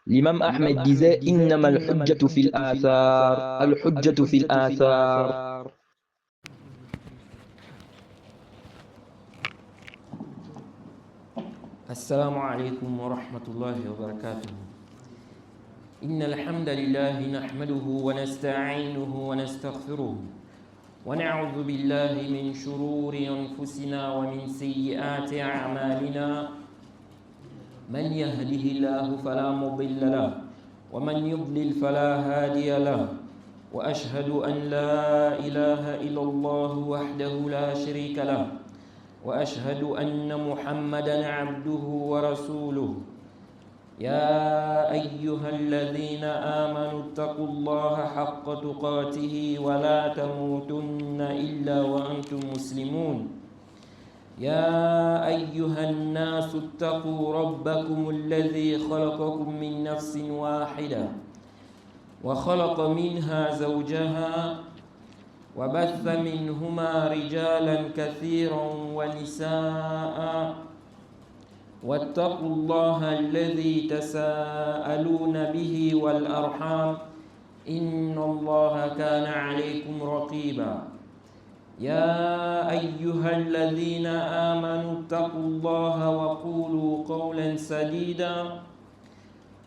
L'imam Ahmed disait إنما الحجة في الآثار الحجة في الآثار. السلام عليكم ورحمة الله وبركاته. إن الحمد لله نحمده ونستعينه ونستغفره ونعوذ بالله من شرور أنفسنا ومن سيئات أعمالنا. من يهده الله فلا مضل له ومن يضلل فلا هادي له. وأشهد أن لا إله إلا الله وحده لا شريك له وأشهد أن محمدًا عبده ورسوله. يا أيها الذين آمنوا اتقوا الله حق تقاته ولا تموتن إلا وأنتم مسلمون. يا أيها الناس اتقوا ربكم الذي خلقكم من نفس واحدة وخلق منها زوجها وبث منهما رجالا كثيرا ونساء. واتقوا الله الذي تساءلون به والأرحام إن الله كان عليكم رقيبا. يا أيها الذين آمنوا اتقوا الله وقولوا قولا سديدا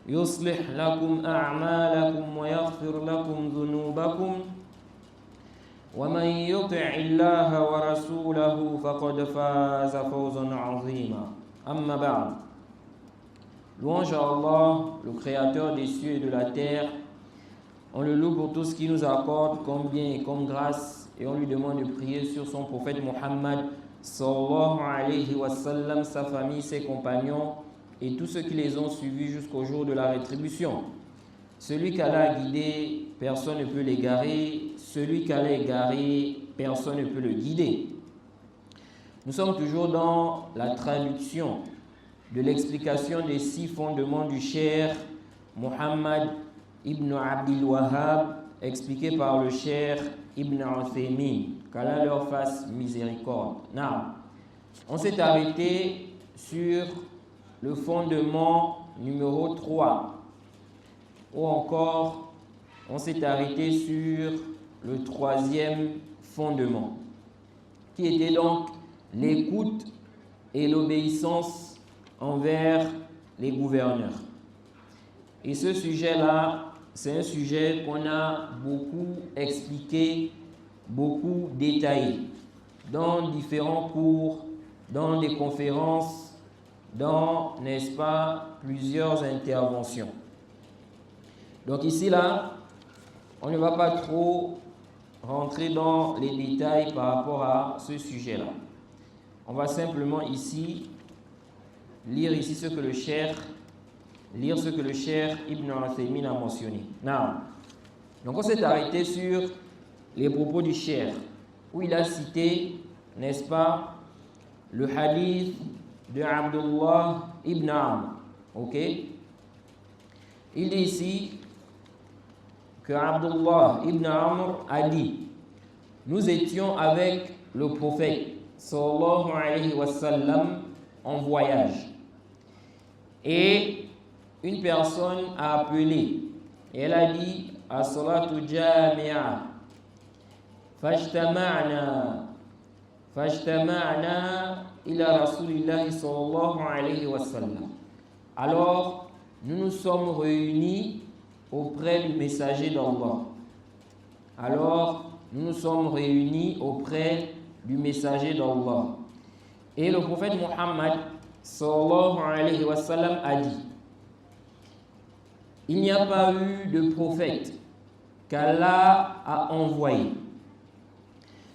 يصلح لكم أعمالكم ويغفر لكم ذنوبكم. ومن يطع الله ورسوله فقد فاز فوزا عظيما. أما بعد. Louange à Allah, le créateur des cieux et de la terre. On le loue pour tout ce qu'il nous accorde comme bien et comme grâce, et on lui demande de prier sur son prophète Muhammad sallallahu alayhi wa sallam, sa famille, ses compagnons et tous ceux qui les ont suivis jusqu'au jour de la rétribution. Celui qu'Allah a guidé, personne ne peut l'égarer. Celui qu'Allah a égaré, personne ne peut le guider. Nous sommes toujours dans la traduction de l'explication des 6 fondements du cheikh Muhammad ibn Abdul Wahhab, expliqué par le cheikh Ibn Uthaymin. Qu'Allah leur fasse miséricorde. On s'est arrêté sur le fondement numéro 3. Ou encore, on s'est arrêté sur le 3e fondement, qui était donc l'écoute et l'obéissance envers les gouverneurs. Et ce sujet-là, c'est un sujet qu'on a beaucoup expliqué, beaucoup détaillé, dans différents cours, dans des conférences, dans, n'est-ce pas, plusieurs interventions. Donc ici, là, on ne va pas trop rentrer dans les détails par rapport à ce sujet-là. On va simplement ici lire ici ce que le cheikh Ibn Uthaymin a mentionné. Donc on s'est arrêté sur les propos du cheikh, où il a cité, n'est-ce pas, le hadith de Abdullah ibn Amr. Ok? Il dit ici que Abdullah ibn Amr a dit: nous étions avec le prophète sallallahu alayhi wa sallam en voyage, et une personne a appelé et elle a dit: as-salatu jami'a fajtama'na ila rasulillahi sallallahu alayhi wa sallam. Alors nous nous sommes réunis auprès du messager d'Allah. Et le prophète Muhammad sallallahu alayhi wa sallam a dit: il n'y a pas eu de prophète qu'Allah a envoyé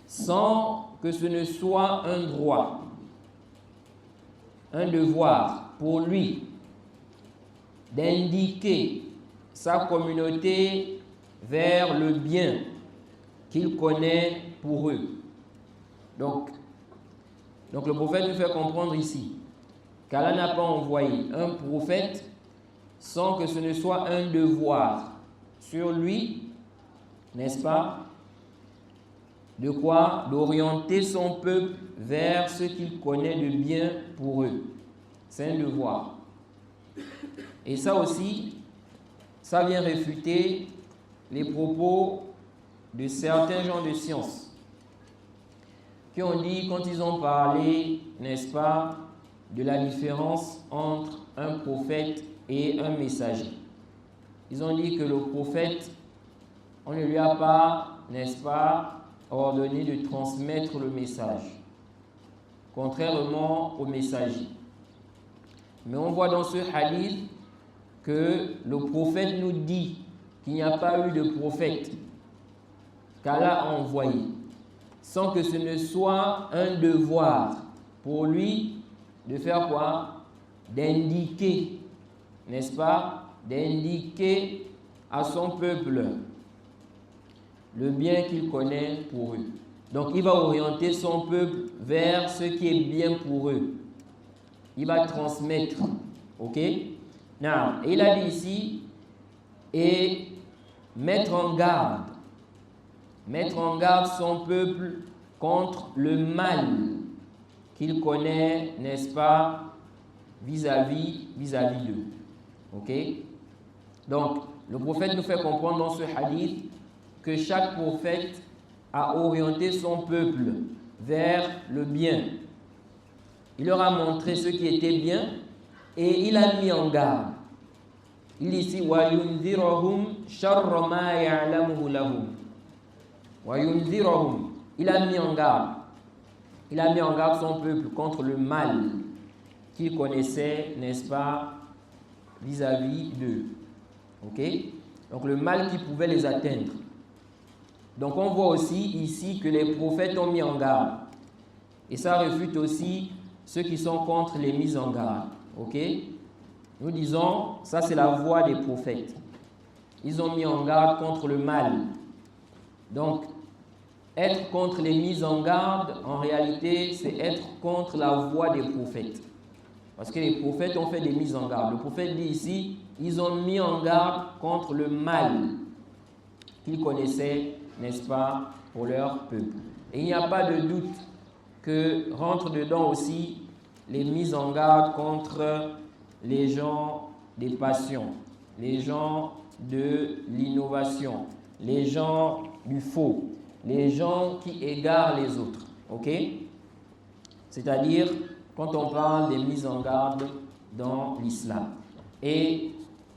sans que ce ne soit un droit, un devoir pour lui d'indiquer sa communauté vers le bien qu'il connaît pour eux. Donc le prophète nous fait comprendre ici qu'Allah n'a pas envoyé un prophète sans que ce ne soit un devoir sur lui, n'est-ce pas, de quoi? D'orienter son peuple vers ce qu'il connaît de bien pour eux. C'est un devoir. Et ça aussi, ça vient réfuter les propos de certains gens de science qui ont dit, quand ils ont parlé, n'est-ce pas, de la différence entre un prophète et un messager. Ils ont dit que le prophète, on ne lui a pas, n'est-ce pas, ordonné de transmettre le message, contrairement au messager. Mais on voit dans ce hadith que le prophète nous dit qu'il n'y a pas eu de prophète qu'Allah a envoyé, sans que ce ne soit un devoir pour lui de faire quoi? D'indiquer, n'est-ce pas? D'indiquer à son peuple le bien qu'il connaît pour eux. Donc il va orienter son peuple vers ce qui est bien pour eux. Il va transmettre. Ok? Now, il a dit ici, et mettre en garde son peuple contre le mal qu'il connaît, n'est-ce pas, vis-à-vis d'eux. Ok? Donc, le prophète nous fait comprendre dans ce hadith que chaque prophète a orienté son peuple vers le bien. Il leur a montré ce qui était bien et il a mis en garde. Il dit ici وَيُنذِرَهُمْ شَرَّ مَا يَعْلَمُهُ لَهُمْ. وَيُنذِرَهُمْ. Il a mis en garde. Il a mis en garde son peuple contre le mal qu'il connaissait, n'est-ce pas, vis-à-vis d'eux. Ok? Donc le mal qui pouvait les atteindre. Donc on voit aussi ici que les prophètes ont mis en garde. Et ça réfute aussi ceux qui sont contre les mises en garde. Ok? Nous disons, ça c'est la voie des prophètes. Ils ont mis en garde contre le mal. Donc, être contre les mises en garde, en réalité, c'est être contre la voie des prophètes. Parce que les prophètes ont fait des mises en garde. Le prophète dit ici, ils ont mis en garde contre le mal qu'ils connaissaient, n'est-ce pas, pour leur peuple. Et il n'y a pas de doute que rentre dedans aussi les mises en garde contre les gens des passions, les gens de l'innovation, les gens du faux, les gens qui égarent les autres. Ok? C'est-à-dire, quand on parle des mises en garde dans l'islam. Et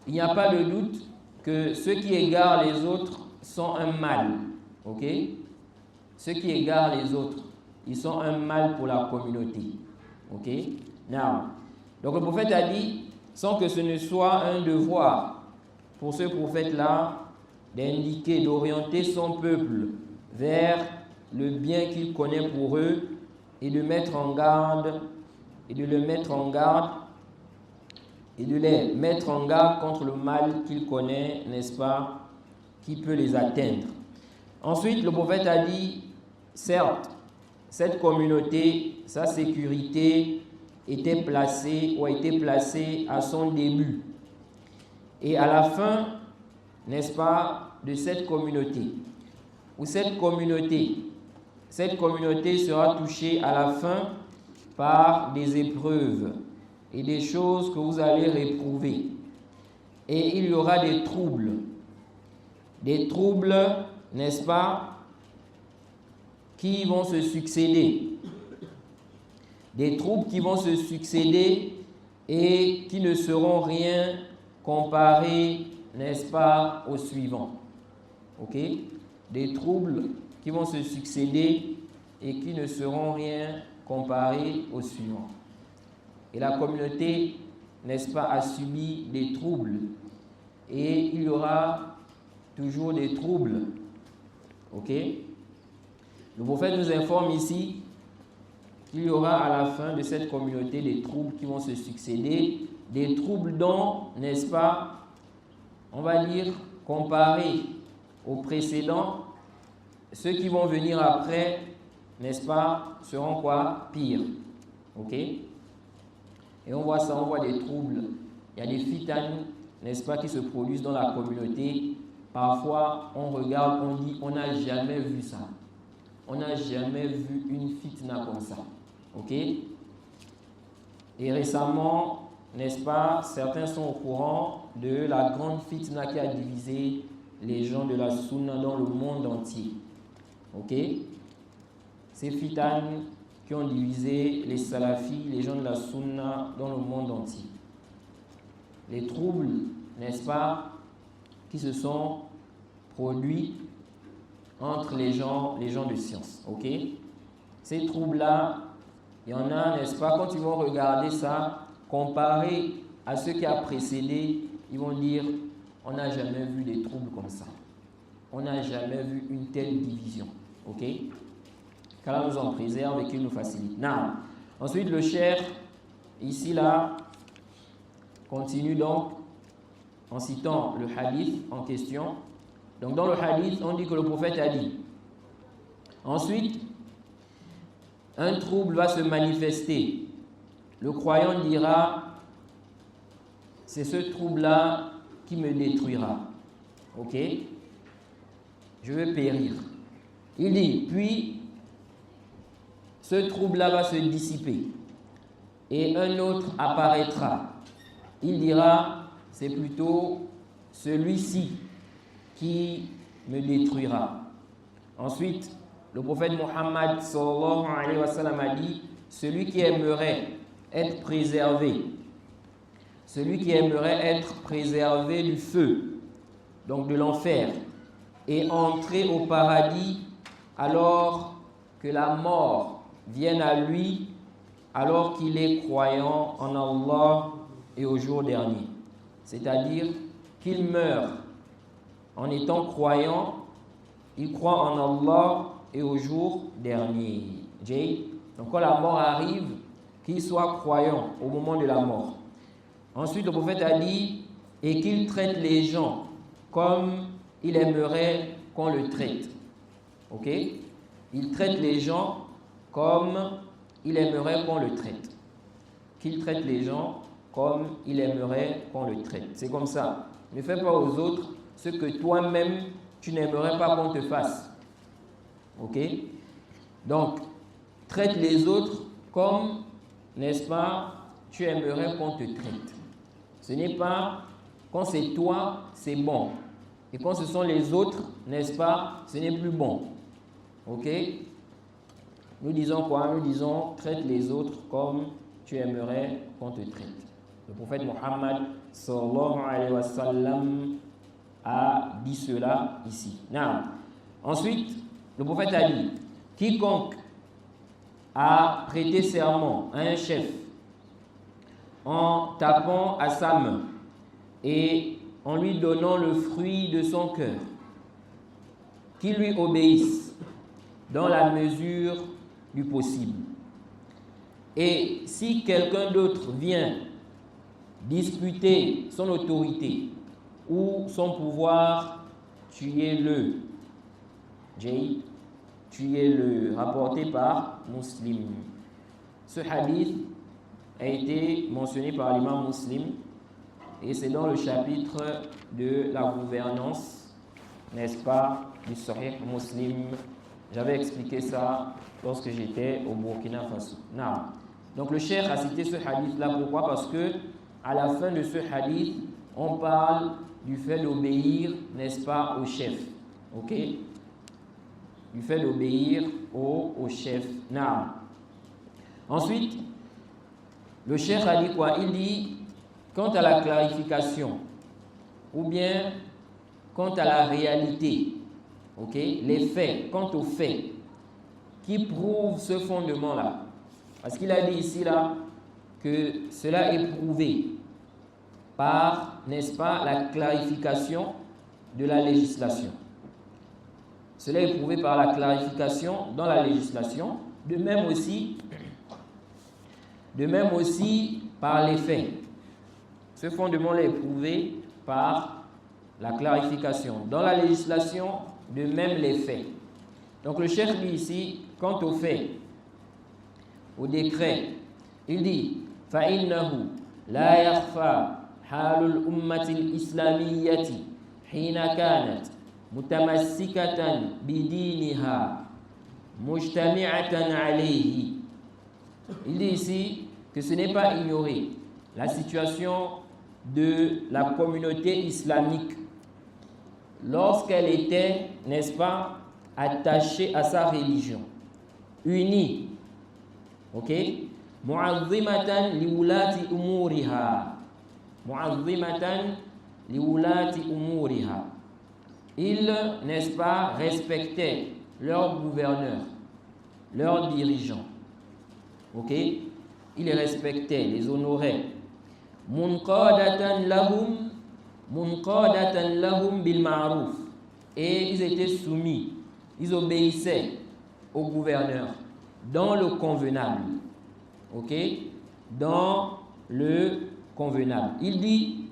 il n'y a pas de doute que ceux qui égarent les autres sont un mal. Ok? Ceux qui égarent les autres, ils sont un mal pour la communauté. Ok? Now, donc le prophète a dit, sans que ce ne soit un devoir pour ce prophète-là d'indiquer, d'orienter son peuple vers le bien qu'il connaît pour eux et de mettre en garde et de le mettre en garde et de les mettre en garde contre le mal qu'il connaît, n'est-ce pas, qui peut les atteindre. Ensuite, le prophète a dit, certes, cette communauté, sa sécurité était placée ou a été placée à son début. Et à la fin, n'est-ce pas, de cette communauté, ou cette communauté sera touchée à la fin par des épreuves et des choses que vous allez réprouver. Et il y aura des troubles, n'est-ce pas, qui vont se succéder. Des troubles qui vont se succéder et qui ne seront rien comparés, n'est-ce pas, aux suivants. Ok? Des troubles qui vont se succéder et qui ne seront rien comparés aux suivants. Et la communauté, n'est-ce pas, a subi des troubles. Et il y aura toujours des troubles. Ok? Le prophète nous informe ici qu'il y aura à la fin de cette communauté des troubles qui vont se succéder, des troubles dont, n'est-ce pas, on va dire, comparés aux précédents, ceux qui vont venir après, n'est-ce pas, seront quoi? Pires. Ok? Et on voit ça, on voit des troubles. Il y a des fitanes, n'est-ce pas, qui se produisent dans la communauté. Parfois, on regarde, on dit, on n'a jamais vu ça. On n'a jamais vu une fitna comme ça. Ok? Et récemment, n'est-ce pas, certains sont au courant de la grande fitna qui a divisé les gens de la sunna dans le monde entier. Ok? Ces fitanes qui ont divisé les salafis, les gens de la sunna dans le monde entier. Les troubles, n'est-ce pas, qui se sont produits entre les gens de science. Ok? Ces troubles-là, il y en a, n'est-ce pas, quand ils vont regarder ça, comparé à ce qui a précédé, ils vont dire, on n'a jamais vu des troubles comme ça. On n'a jamais vu une telle division. Ok? Qu'Allah nous en préserve et qu'il nous facilite. Non. Ensuite, le cheikh, ici, là, continue donc en citant le hadith en question. Donc, dans le hadith, on dit que le prophète a dit. Ensuite, un trouble va se manifester. Le croyant dira, c'est ce trouble-là qui me détruira. Ok? Je vais périr. Il dit, puis, ce trouble-là va se dissiper et un autre apparaîtra. Il dira, c'est plutôt celui-ci qui me détruira. Ensuite, le prophète Mohammed sallallahu alayhi wa sallam a dit, celui qui aimerait être préservé, celui qui aimerait être préservé du feu, donc de l'enfer, et entrer au paradis alors que la mort vienne à lui, alors qu'il est croyant en Allah et au jour dernier. C'est-à-dire qu'il meurt en étant croyant, il croit en Allah et au jour dernier. Donc quand la mort arrive, qu'il soit croyant au moment de la mort. Ensuite, le prophète a dit, et qu'il traite les gens comme il aimerait qu'on le traite. Ok? Il traite les gens comme il aimerait qu'on le traite. Qu'il traite les gens comme il aimerait qu'on le traite. C'est comme ça. Ne fais pas aux autres ce que toi-même tu n'aimerais pas qu'on te fasse. Ok? Donc, traite les autres comme, n'est-ce pas, tu aimerais qu'on te traite. Ce n'est pas quand c'est toi, c'est bon. Et quand ce sont les autres, n'est-ce pas, ce n'est plus bon. Ok? Nous disons quoi? Nous disons, traite les autres comme tu aimerais qu'on te traite. Le prophète Mohammed sallallahu alayhi wa sallam a dit cela ici. Now, ensuite, le prophète a dit, quiconque a prêté serment à un chef en tapant à sa main et en lui donnant le fruit de son cœur, qu'il lui obéisse dans la mesure du possible. Et si quelqu'un d'autre vient disputer son autorité ou son pouvoir, tuez-le. Tuez-le, rapporté par Muslim. Ce hadith a été mentionné par l'imam Muslim et c'est dans le chapitre de la gouvernance, n'est-ce pas, du Sahih Muslim. J'avais expliqué ça lorsque j'étais au Burkina Faso. Donc le cheikh a cité ce hadith-là, pourquoi? Parce que à la fin de ce hadith, on parle du fait d'obéir, n'est-ce pas, au chef. Ok? Du fait d'obéir au chef. Ensuite, le cheikh a dit quoi? Il dit, quant à la clarification, ou bien quant à la réalité, ok, les faits, quant aux faits qui prouvent ce fondement-là. Parce qu'il a dit ici, là, que cela est prouvé par, n'est-ce pas, la clarification de la législation. Cela est prouvé par la clarification dans la législation, de même aussi par les faits. Ce fondement-là est prouvé par la clarification dans la législation, de même les faits. Donc le cheikh dit ici, quant aux faits, au décret, il dit فَإِنَّهُ لَا يَخْفَى حَالُ الْأُمَّةِ الْإِسْلَامِيَّةِ حِينَ كَانَتْ مُتَمَسِّكَةً بِدِينِهَا مُجْتَمِعَةً عَلَيْهِ. Il dit ici que ce n'est pas ignoré la situation de la communauté islamique lorsqu'elle était, n'est-ce pas, attachée à sa religion, unie. Ok? Mu'azzimatan liwulati umuriha. Mu'azzimatan liwulati umuriha. Ils, n'est-ce pas, respectaient leurs gouverneurs, leurs dirigeants. Ok? Ils les respectaient, les honoraient. Munqadatan lahum bil ma'ruf. Et ils étaient soumis, ils obéissaient au gouverneur dans le convenable. Ok? Dans le convenable. Il dit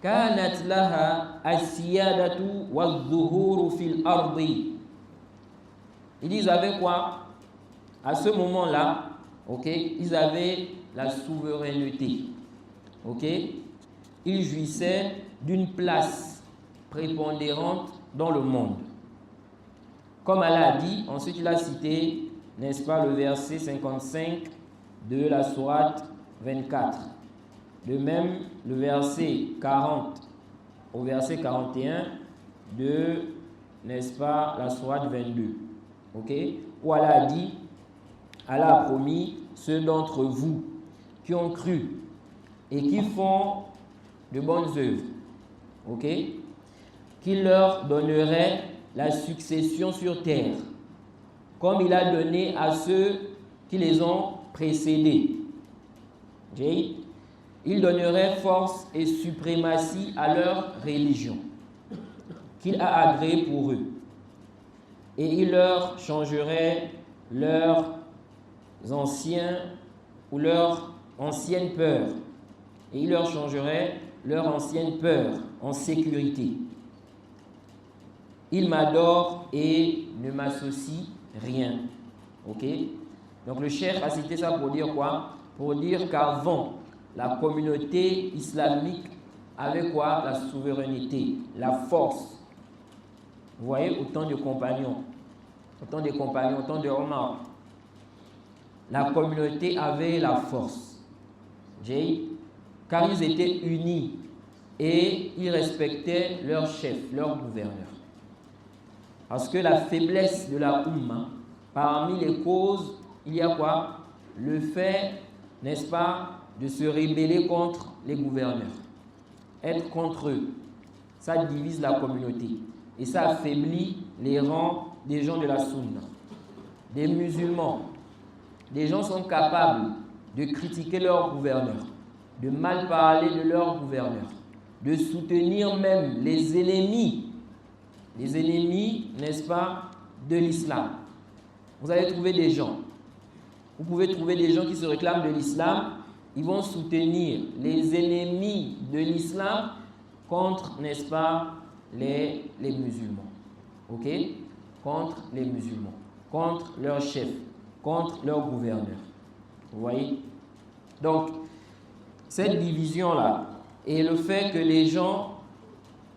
kanat laha as-siyadatu waz-zuhuru fil ardi. Ils avaient quoi? À ce moment-là, ok, ils avaient la souveraineté. Ok? Ils jouissaient d'une place prépondérante dans le monde. Comme Allah a dit, ensuite il a cité, n'est-ce pas, le verset 55 de la sourate 24. De même, le verset 40 au verset 41 de, n'est-ce pas, la sourate 22. Ok? Où Allah a dit, Allah a promis ceux d'entre vous qui ont cru et qui font de bonnes œuvres, ok, qu'il leur donnerait la succession sur terre, comme il a donné à ceux qui les ont précédés. Okay? Il donnerait force et suprématie à leur religion qu'il a agréée pour eux, et il leur changerait leurs anciens ou leurs anciennes peurs, et il leur changerait leur ancienne peur en sécurité. Il m'adore et ne m'associe rien. Ok? Donc le cheikh a cité ça pour dire quoi? Pour dire qu'avant, la communauté islamique avait quoi? La souveraineté, la force. Vous voyez, autant de compagnons, autant de Omar. La communauté avait la force. Car ils étaient unis et ils respectaient leur chef, leur gouverneur. Parce que la faiblesse de la Ummah, parmi les causes, il y a quoi? Le fait, n'est-ce pas, de se rebeller contre les gouverneurs. Être contre eux, ça divise la communauté. Et ça affaiblit les rangs des gens de la Sunna, des musulmans. Des gens sont capables de critiquer leur gouverneur, de mal parler de leur gouverneur, de soutenir même les ennemis, n'est-ce pas, de l'islam. Vous allez trouver des gens, vous pouvez trouver des gens qui se réclament de l'islam, ils vont soutenir les ennemis de l'islam contre, n'est-ce pas, les musulmans. Ok? Contre les musulmans, contre leur chef, contre leur gouverneur. Vous voyez? Donc, cette division-là et le fait que les gens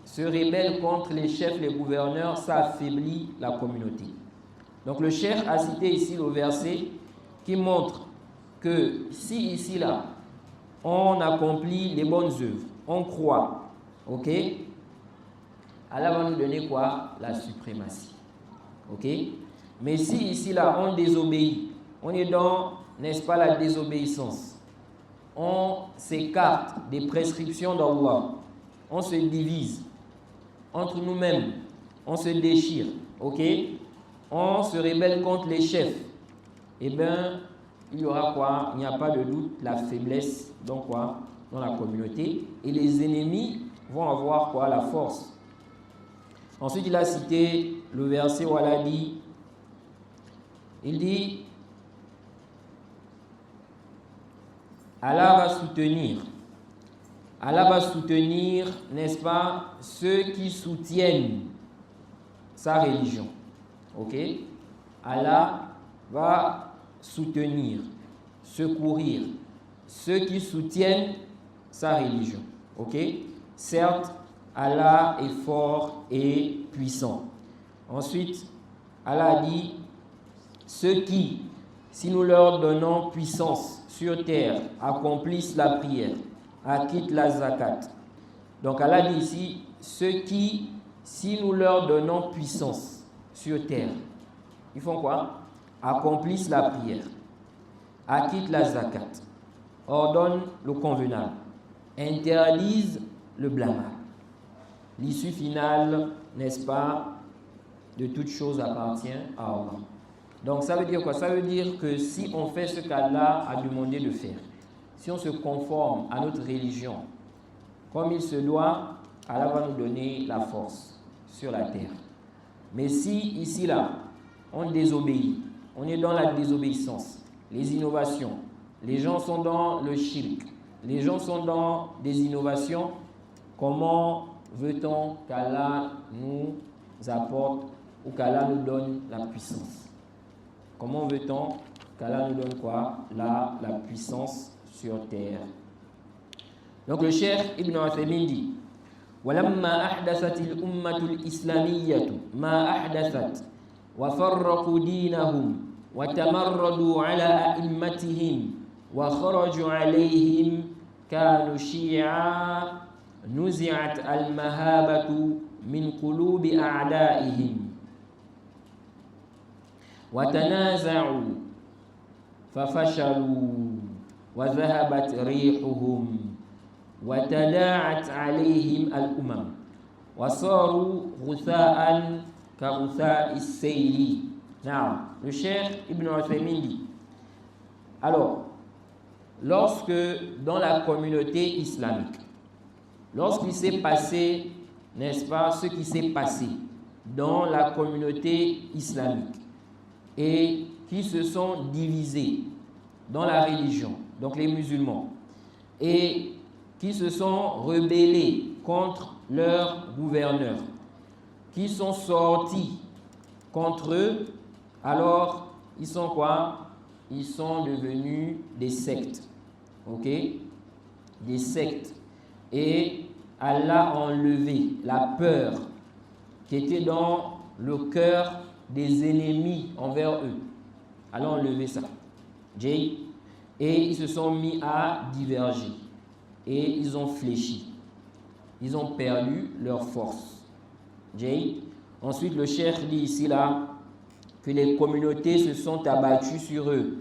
se rebellent contre les chefs, les gouverneurs, ça affaiblit la communauté. Donc le cheikh a cité ici le verset qui montre que si ici là, on accomplit les bonnes œuvres, on croit, ok, Allah va nous donner quoi? La suprématie. Ok? Mais si ici là, on désobéit, on est dans, n'est-ce pas, la désobéissance, on s'écarte des prescriptions d'Allah, on se divise entre nous-mêmes, on se déchire, ok, on se rebelle contre les chefs, eh bien, il y aura quoi? Il n'y a pas de doute, la faiblesse, donc quoi, dans la communauté, et les ennemis vont avoir quoi? La force. Ensuite, il a cité le verset où Allah dit, il dit, Allah va soutenir, n'est-ce pas, ceux qui soutiennent sa religion. Ok? Allah va soutenir, secourir ceux qui soutiennent sa religion. Ok? Certes, Allah est fort et puissant. Ensuite, Allah a dit, ceux qui, si nous leur donnons puissance sur terre, accomplissent la prière acquittent la zakat. Donc Allah dit ici, ceux qui, si nous leur donnons puissance sur terre, ils font quoi? Accomplissent la prière, acquittent la zakat, ordonnent le convenable, interdisent le blâmable. L'issue finale, n'est-ce pas, de toute chose appartient à Allah. Donc ça veut dire quoi? Ça veut dire que si on fait ce qu'Allah a demandé de faire, si on se conforme à notre religion comme il se doit, Allah va nous donner la force sur la terre. Mais si ici là, on désobéit, on est dans la désobéissance, les innovations, les gens sont dans le shirk, les gens sont dans des innovations, comment veut-on qu'Allah nous apporte ou qu'Allah nous donne la puissance? Comment veut-on qu'Allah nous donne quoi? La puissance sur terre. Donc le cheikh Ibn Uthaymin dit وَلَمَّا أَحْدَثَتِ الْأُمَّةُ الْإِسْلَامِيَّةُ مَا أَحْدَثَتْ وَفَرَّقُوا دِينَهُمْ وَتَمَرَّدُوا عَلَى أَئِمَّتِهِمْ وَخَرَجُوا عَلَيْهِمْ كَانُوا شِيَعًا نُزِعَتْ الْمَهَابَةُ مِنْ قُلُوبِ أَعْدَائِهِمْ وَتَنَازَعُوا فَفَشَلُوا وَذَهَبَتْ رِيحُهُمْ وتداعت عليهم الأمم وصاروا غثاء كغثاء السيل. نعم. Le cheikh Ibn Uthaymin dit, alors, lorsque dans la communauté islamique, lorsqu'il s'est passé, n'est-ce pas, ce qui s'est passé dans la communauté islamique et qui se sont divisés dans la religion, donc les musulmans, et qui se sont rebellés contre leurs gouverneurs, qui sont sortis contre eux, alors ils sont quoi? Ils sont devenus des sectes, ok? Des sectes. Et Allah a enlevé la peur qui était dans le cœur des ennemis envers eux. Allah a enlevé ça. Et ils se sont mis à diverger. Et ils ont fléchi. Ils ont perdu leur force. Ensuite, le cheikh dit ici là que les communautés se sont abattues sur eux.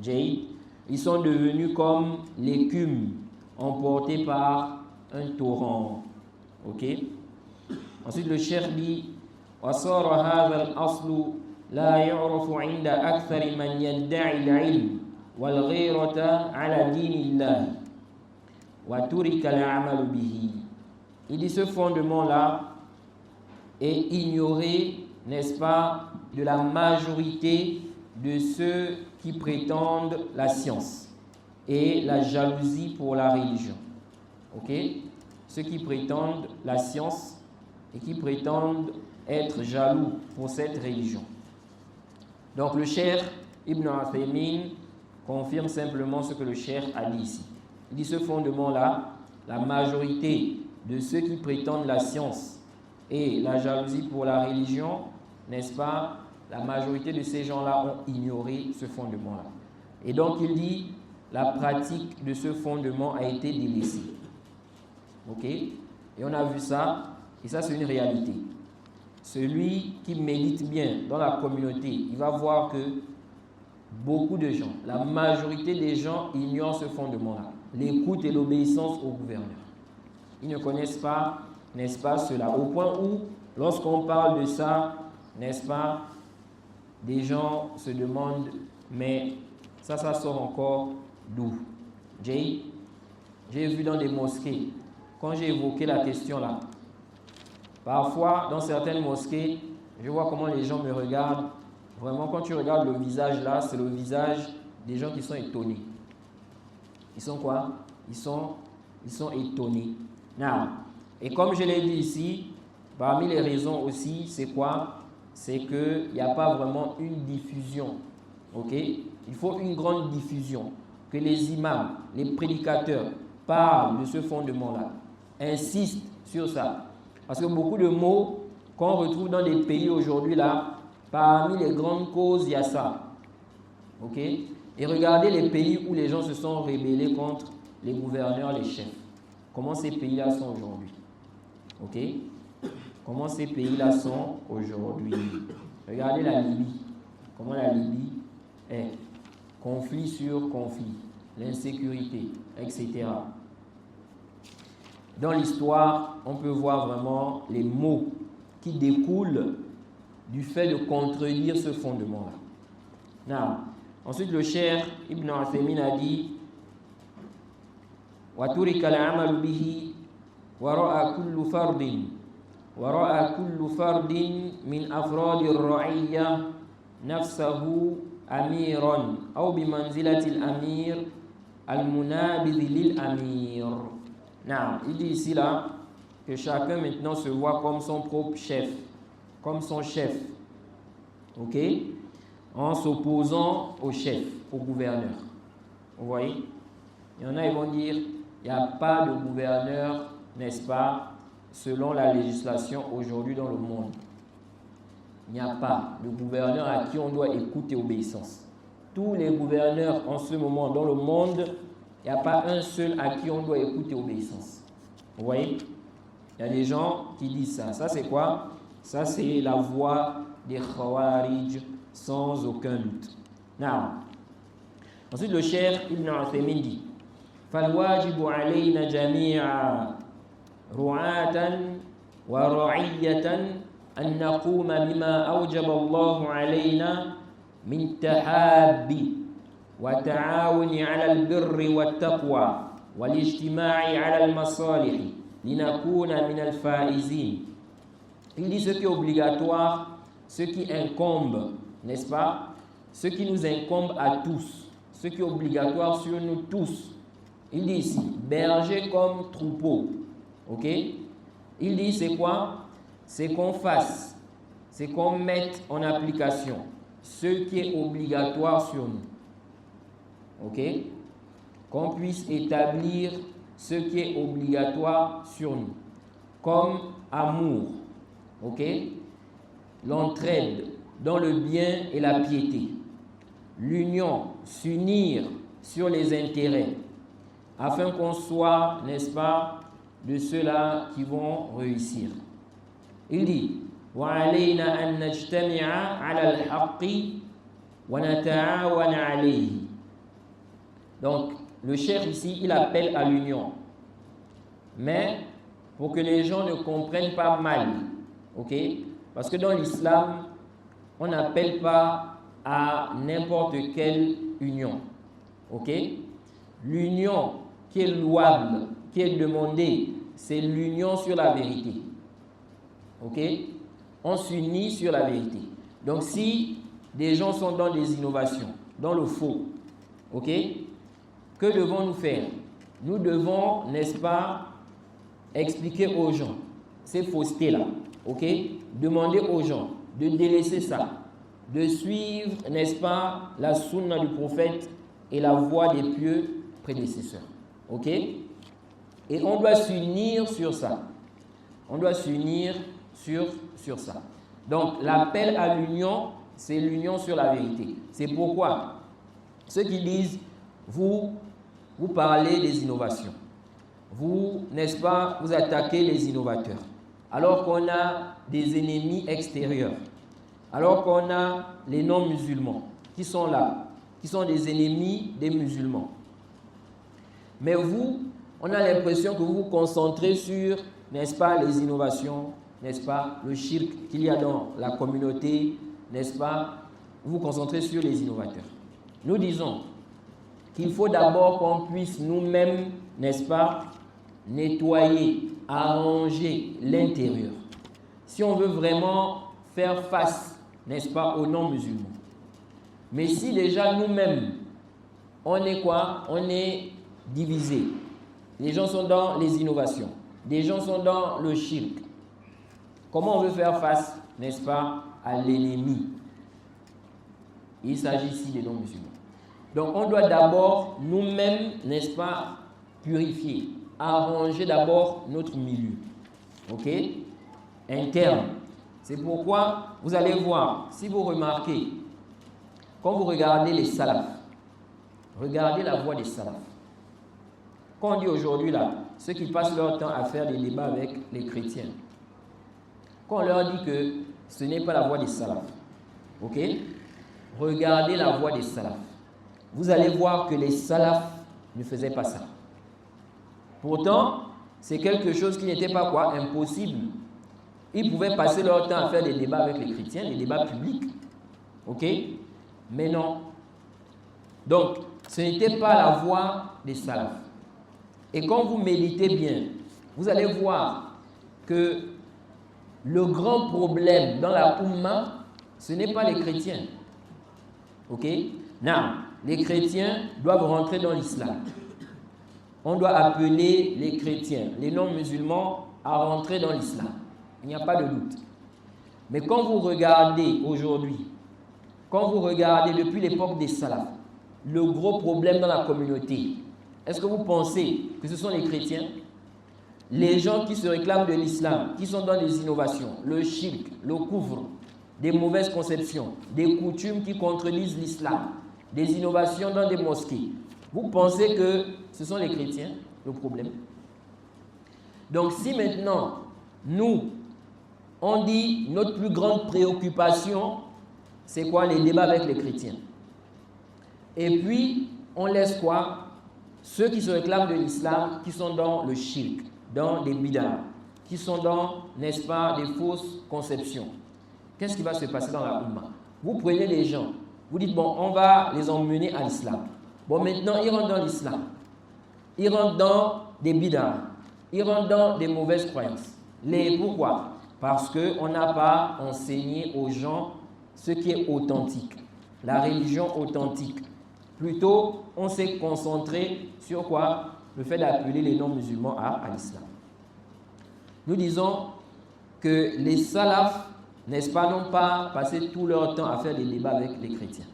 Ils sont devenus comme l'écume emportée par un torrent. Ok? Ensuite, le cheikh dit وصار هذا الأصل لا يعرف عند أكثر من يدعي العلم والغيرة على دين الله. Il dit ce fondement-là est ignoré, n'est-ce pas, de la majorité de ceux qui prétendent la science et la jalousie pour la religion. Ok? Ceux qui prétendent la science et qui prétendent être jaloux pour cette religion. Donc le cheikh Ibn Uthaymin confirme simplement ce que le cheikh a dit ici. Il dit ce fondement-là, la majorité de ceux qui prétendent la science et la jalousie pour la religion, n'est-ce pas, la majorité de ces gens-là ont ignoré ce fondement-là. Et donc il dit, la pratique de ce fondement a été délaissée. Ok? Et on a vu ça, et ça c'est une réalité. Celui qui médite bien dans la communauté, il va voir que beaucoup de gens, la majorité des gens ignorent ce fondement-là, l'écoute et l'obéissance au gouverneur. Ils ne connaissent pas, n'est-ce pas, cela. Au point où, lorsqu'on parle de ça, n'est-ce pas, des gens se demandent, mais ça sort encore d'où? J'ai vu dans des mosquées, quand j'ai évoqué la question là, parfois dans certaines mosquées, je vois comment les gens me regardent. Vraiment, quand tu regardes le visage là, c'est le visage des gens qui sont étonnés. Ils sont quoi? Ils sont étonnés. Now, et comme je l'ai dit ici, parmi les raisons aussi, c'est quoi? C'est qu'il n'y a pas vraiment une diffusion. Ok? Il faut une grande diffusion. Que les imams, les prédicateurs parlent de ce fondement-là. Insistent sur ça. Parce que beaucoup de mots qu'on retrouve dans des pays aujourd'hui là, parmi les grandes causes, il y a ça. Ok? Et regardez les pays où les gens se sont rebellés contre les gouverneurs, les chefs. Comment ces pays-là sont aujourd'hui? Ok? Comment ces pays-là sont aujourd'hui? Regardez la Libye. Comment la Libye est? Conflit sur conflit, l'insécurité, etc. Dans l'histoire, on peut voir vraiment les mots qui découlent du fait de contredire ce fondement-là. Ensuite, le cheikh Ibn Uthaymin a dit وَتُرِكَ الْعَمَلُ بِهِ وَرَأَى كُلُّ فَرْدٍ مِنْ أَفْرَادِ الرَّعِيَّةِ نَفْسَهُ أَمِيرًا أو بمنزلة الأمير المنابذ للأمير. Il dit ici là que chacun maintenant se voit comme son propre chef, comme son chef, ok, en s'opposant au chef, au gouverneur. Vous voyez, il y en a, ils vont dire, il n'y a pas de gouverneur, n'est-ce pas, selon la législation aujourd'hui dans le monde. Il n'y a pas de gouverneur à qui on doit écouter obéissance. Tous les gouverneurs en ce moment dans le monde, il n'y a pas un seul à qui on doit écouter obéissance. Vous voyez? Il y a des gens qui disent ça. Ça c'est quoi? Ça c'est la voix des Khawarij sans aucun doute. Ensuite le cheikh Ibn Uthaymin dit فَالْوَاجِبُ عَلَيْنَا جَمِيعًا رُعَاةً وَرَعِيَّةً أن نقوم بما أوجب الله علينا من تحاب وتعاون على البر والتقوى والاجتماع على المصالح لنكون من الفائزين. Il dit ce qui est obligatoire, ce qui incombe, n'est-ce pas? Ce qui nous incombe à tous, ce qui est obligatoire sur nous tous. Il dit ici, berger comme troupeau. Ok? Il dit c'est quoi? C'est qu'on fasse, c'est qu'on mette en application ce qui est obligatoire sur nous. Ok? Qu'on puisse établir ce qui est obligatoire sur nous. Comme amour. Ok? L'entraide dans le bien et la piété. L'union, s'unir sur les intérêts. Afin qu'on soit, n'est-ce pas, de ceux-là qui vont réussir. Il dit وَعَلَيْنَا أَن نَجْتَمِعَ عَلَى الْحَقِّ وَنَتَعَاوَنَ عَلَيْهِ. Donc, le cheikh ici, il appelle à l'union. Mais, pour que les gens ne comprennent pas mal, ok? Parce que dans l'islam, on n'appelle pas à n'importe quelle union, ok? L'union qui est louable, qui est demandée, c'est l'union sur la vérité. Ok? On s'unit sur la vérité. Donc si des gens sont dans des innovations, dans le faux, ok? Que devons-nous faire? Nous devons, n'est-ce pas, expliquer aux gens ces faussetés-là, ok? Demander aux gens de délaisser ça, de suivre, n'est-ce pas, la sunna du prophète et la voie des pieux prédécesseurs, ok? Et on doit s'unir sur ça. On doit s'unir sur ça. Donc, l'appel à l'union, c'est l'union sur la vérité. C'est pourquoi ceux qui disent, vous parlez des innovations. Vous, n'est-ce pas, vous attaquez les innovateurs. Alors qu'on a des ennemis extérieurs. Alors qu'on a les non-musulmans qui sont là, qui sont des ennemis des musulmans. Mais vous, on a l'impression que vous vous concentrez sur, n'est-ce pas, les innovations, n'est-ce pas, le shirk qu'il y a dans la communauté, n'est-ce pas, vous vous concentrez sur les innovateurs. Nous disons qu'il faut d'abord qu'on puisse nous-mêmes, n'est-ce pas, nettoyer, arranger l'intérieur. Si on veut vraiment faire face, n'est-ce pas, aux non-musulmans. Mais si déjà nous-mêmes, on est quoi? On est divisés. Les gens sont dans les innovations. Des gens sont dans le shirk. Comment on veut faire face, n'est-ce pas, à l'ennemi? Il s'agit ici des non-musulmans. Donc on doit d'abord nous-mêmes, n'est-ce pas, purifier, arranger d'abord notre milieu. Ok? Interne. C'est pourquoi vous allez voir, si vous remarquez, quand vous regardez les salafs, regardez la voie des salafs. Quand on dit aujourd'hui là, ceux qui passent leur temps à faire des débats avec les chrétiens, quand on leur dit que ce n'est pas la voie des salafs, ok? Regardez la voie des salafs. Vous allez voir que les salafs ne faisaient pas ça. Pourtant, c'est quelque chose qui n'était pas quoi? Impossible. Ils pouvaient passer leur temps à faire des débats avec les chrétiens, des débats publics. Ok? Mais non. Donc, ce n'était pas la voie des salafs. Et quand vous méditez bien, vous allez voir que le grand problème dans la Oumma, ce n'est pas les chrétiens. Ok? Non, les chrétiens doivent rentrer dans l'islam. On doit appeler les chrétiens, les non-musulmans, à rentrer dans l'islam. Il n'y a pas de doute. Mais quand vous regardez aujourd'hui, quand vous regardez depuis l'époque des salafs, le gros problème dans la communauté, est-ce que vous pensez que ce sont les chrétiens? Les gens qui se réclament de l'islam, qui sont dans des innovations, le shirk, le couvre, des mauvaises conceptions, des coutumes qui contredisent l'islam, des innovations dans des mosquées. Vous pensez que ce sont les chrétiens, le problème? Donc si maintenant, nous, on dit notre plus grande préoccupation, c'est quoi? Les débats avec les chrétiens. Et puis, on laisse quoi? Ceux qui se réclament de l'islam, qui sont dans le shirk, dans des bid'ah, qui sont dans, n'est-ce pas, des fausses conceptions. Qu'est-ce qui va se passer dans la Oumma? Vous prenez les gens, vous dites, bon, on va les emmener à l'islam. Bon, maintenant, ils rentrent dans l'islam. Ils rentrent dans des bid'ah. Ils rentrent dans des mauvaises croyances. Pourquoi? Parce qu'on n'a pas enseigné aux gens ce qui est authentique, la religion authentique. Plutôt, on s'est concentré sur quoi? Le fait d'appeler les non-musulmans à l'islam. Nous disons que les salafs, n'est-ce pas, n'ont pas passé tout leur temps à faire des débats avec les chrétiens.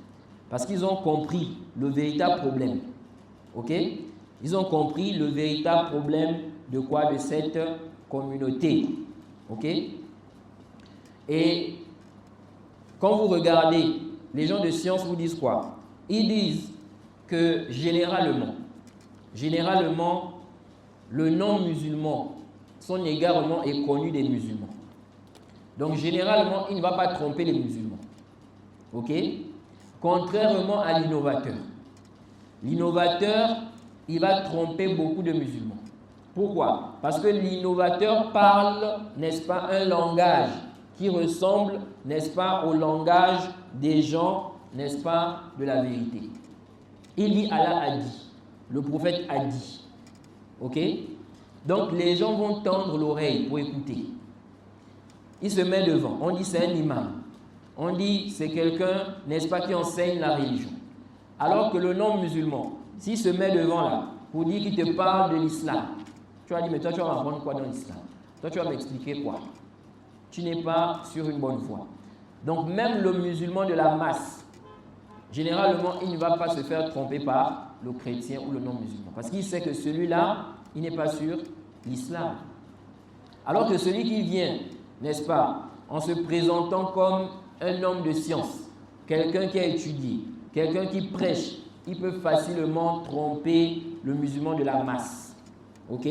Parce qu'ils ont compris le véritable problème. Ok? Ils ont compris le véritable problème de quoi? De cette communauté. Ok? Et quand vous regardez, les gens de science vous disent quoi? Ils disent que généralement, le non-musulman, son égarement est connu des musulmans. Donc généralement, il ne va pas tromper les musulmans. Ok? Contrairement à l'innovateur. L'innovateur, il va tromper beaucoup de musulmans. Pourquoi? Parce que l'innovateur parle, n'est-ce pas, un langage qui ressemble, n'est-ce pas, au langage des gens, n'est-ce pas, de la vérité. Il dit Allah a dit, le prophète a dit. Ok? Donc les gens vont tendre l'oreille pour écouter. Il se met devant, on dit c'est un imam. On dit c'est quelqu'un, n'est-ce pas, qui enseigne la religion. Alors que le non-musulman, s'il se met devant là, pour dire qu'il te parle de l'islam, tu vas dire, mais toi tu vas m'apprendre quoi dans l'islam? Toi tu vas m'expliquer quoi? Tu n'es pas sur une bonne voie. Donc même le musulman de la masse, généralement, il ne va pas se faire tromper par le chrétien ou le non-musulman. Parce qu'il sait que celui-là, il n'est pas sur l'islam. Alors que celui qui vient, n'est-ce pas, en se présentant comme un homme de science, quelqu'un qui a étudié, quelqu'un qui prêche, il peut facilement tromper le musulman de la masse. Ok?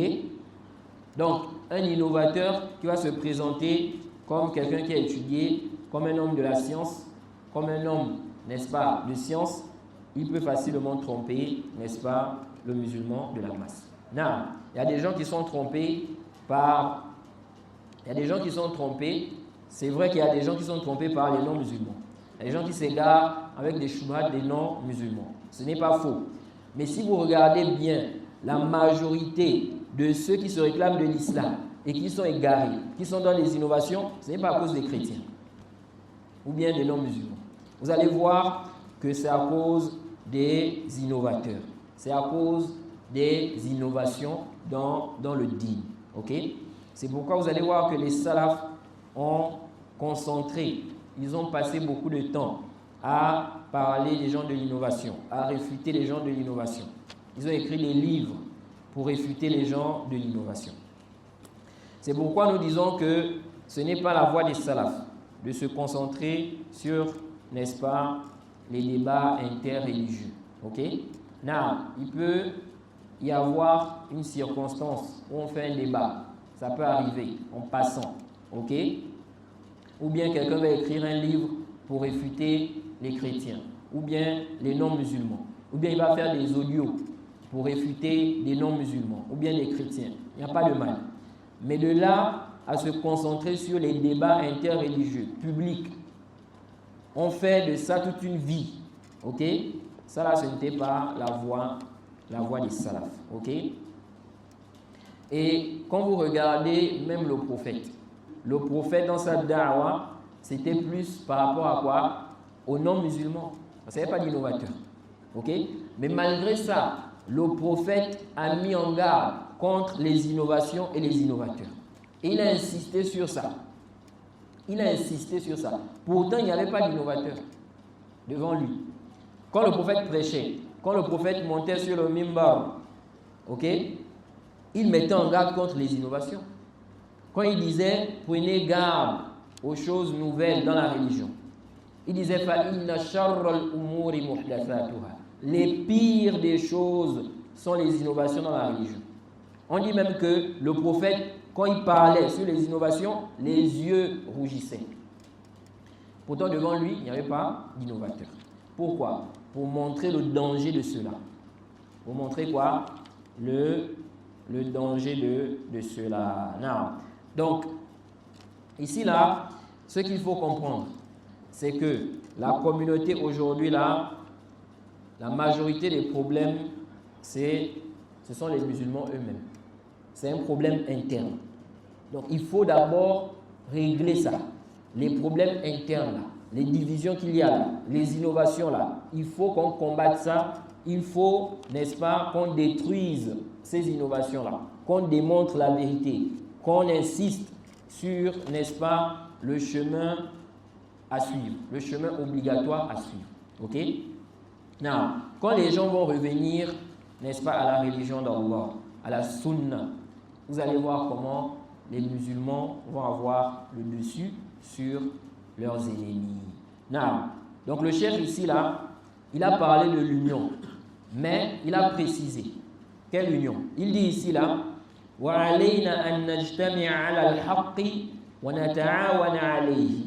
Donc, un innovateur qui va se présenter comme quelqu'un qui a étudié, comme un homme de la science, comme un homme, n'est-ce pas, de science, il peut facilement tromper, n'est-ce pas, le musulman de la masse. Non, il y a des gens qui sont trompés par... Il y a des gens qui sont trompés, c'est vrai qu'il y a des gens qui sont trompés par les non-musulmans. Il y a des gens qui s'égarent avec des choubats des non-musulmans. Ce n'est pas faux. Mais si vous regardez bien, la majorité de ceux qui se réclament de l'islam et qui sont égarés, qui sont dans les innovations, ce n'est pas à cause des chrétiens ou bien des non-musulmans. Vous allez voir que c'est à cause des innovateurs. C'est à cause des innovations dans le dîn. Ok? C'est pourquoi vous allez voir que les salafs ont concentré, ils ont passé beaucoup de temps à parler des gens de l'innovation, à réfuter les gens de l'innovation. Ils ont écrit des livres pour réfuter les gens de l'innovation. C'est pourquoi nous disons que ce n'est pas la voie des salafs de se concentrer sur, n'est-ce pas, les débats interreligieux. Ok? Non, y avoir une circonstance où on fait un débat. Ça peut arriver en passant, ok? Ou bien quelqu'un va écrire un livre pour réfuter les chrétiens, ou bien les non-musulmans, ou bien il va faire des audios pour réfuter des non-musulmans, ou bien les chrétiens. Il n'y a pas de mal. Mais de là à se concentrer sur les débats interreligieux, publics, on fait de ça toute une vie, ok? Ça là, ce n'était pas la voie des salafs, ok? Et quand vous regardez même le prophète dans sa da'wa, c'était plus par rapport à quoi? Aux non-musulmans. Ça n'y avait pas d'innovateur, ok? Mais malgré ça, le prophète a mis en garde contre les innovations et les innovateurs. Et il a insisté sur ça. Pourtant, il n'y avait pas d'innovateur devant lui. Quand le prophète prêchait, quand le prophète montait sur le mimbar, ok, il mettait en garde contre les innovations. Quand il disait, prenez garde aux choses nouvelles dans la religion, il disait, فَإِنَّ شَرَّ الْأُمُورِ مُحْدَثَاتُهَا. Les pires des choses sont les innovations dans la religion. On dit même que le prophète, quand il parlait sur les innovations, les yeux rougissaient. Pourtant, devant lui, il n'y avait pas d'innovateur. Pourquoi? Pour montrer le danger de cela. Pour montrer quoi? Le danger de cela. Non. Donc, ici, là, ce qu'il faut comprendre, c'est que la communauté aujourd'hui, là, la majorité des problèmes, ce sont les musulmans eux-mêmes. C'est un problème interne. Donc, il faut d'abord régler ça. Les problèmes internes, là, les divisions qu'il y a là, les innovations là, il faut qu'on combatte ça. Il faut, n'est-ce pas, qu'on détruise ces innovations-là, qu'on démontre la vérité, qu'on insiste sur, n'est-ce pas, le chemin à suivre, le chemin obligatoire à suivre. Ok? Now, quand les gens vont revenir, n'est-ce pas, à la religion d'Allah, à la sunna, vous allez voir comment les musulmans vont avoir le dessus sur leurs ennemis. Now, donc le cheikh ici, là, il a parlé de l'union, mais il a précisé. Quelle union? Il dit ici, là, وَعَلَيْنَا أَن نَجْتَمِعَ عَلَى الْحَقِّ وَنَتَعَاوَنَ عَلَيْهِ.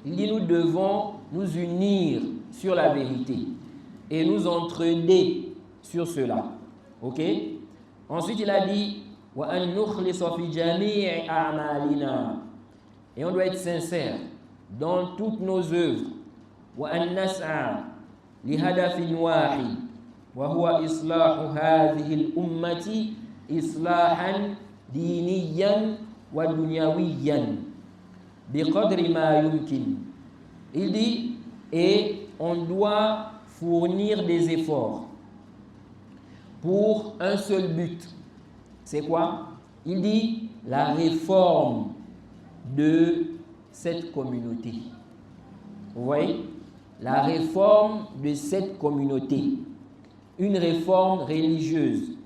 Il dit, nous devons nous unir sur la vérité et nous entraider sur cela. Ok? Ensuite, il a dit, وَأَن نُخْلِصَ فِي جَمِيعِ أَعْمَالِنَا. Et on doit être sincère dans toutes nos œuvres. وَأَن نَسْعَى لِهَدَفٍ وَاحِدٍ وَهُوَ إِصْلَاحُ هَذِهِ الْأُمَّةِ إِصْلَاحًا دِينِيًّا وَدُنْيَوِيًّا بِقَدْرِ مَا يُمْكِنُ. Il dit, et on doit fournir des efforts pour un seul but. C'est quoi? Il dit, la réforme de cette communauté. Vous voyez? La réforme de cette communauté. Une réforme religieuse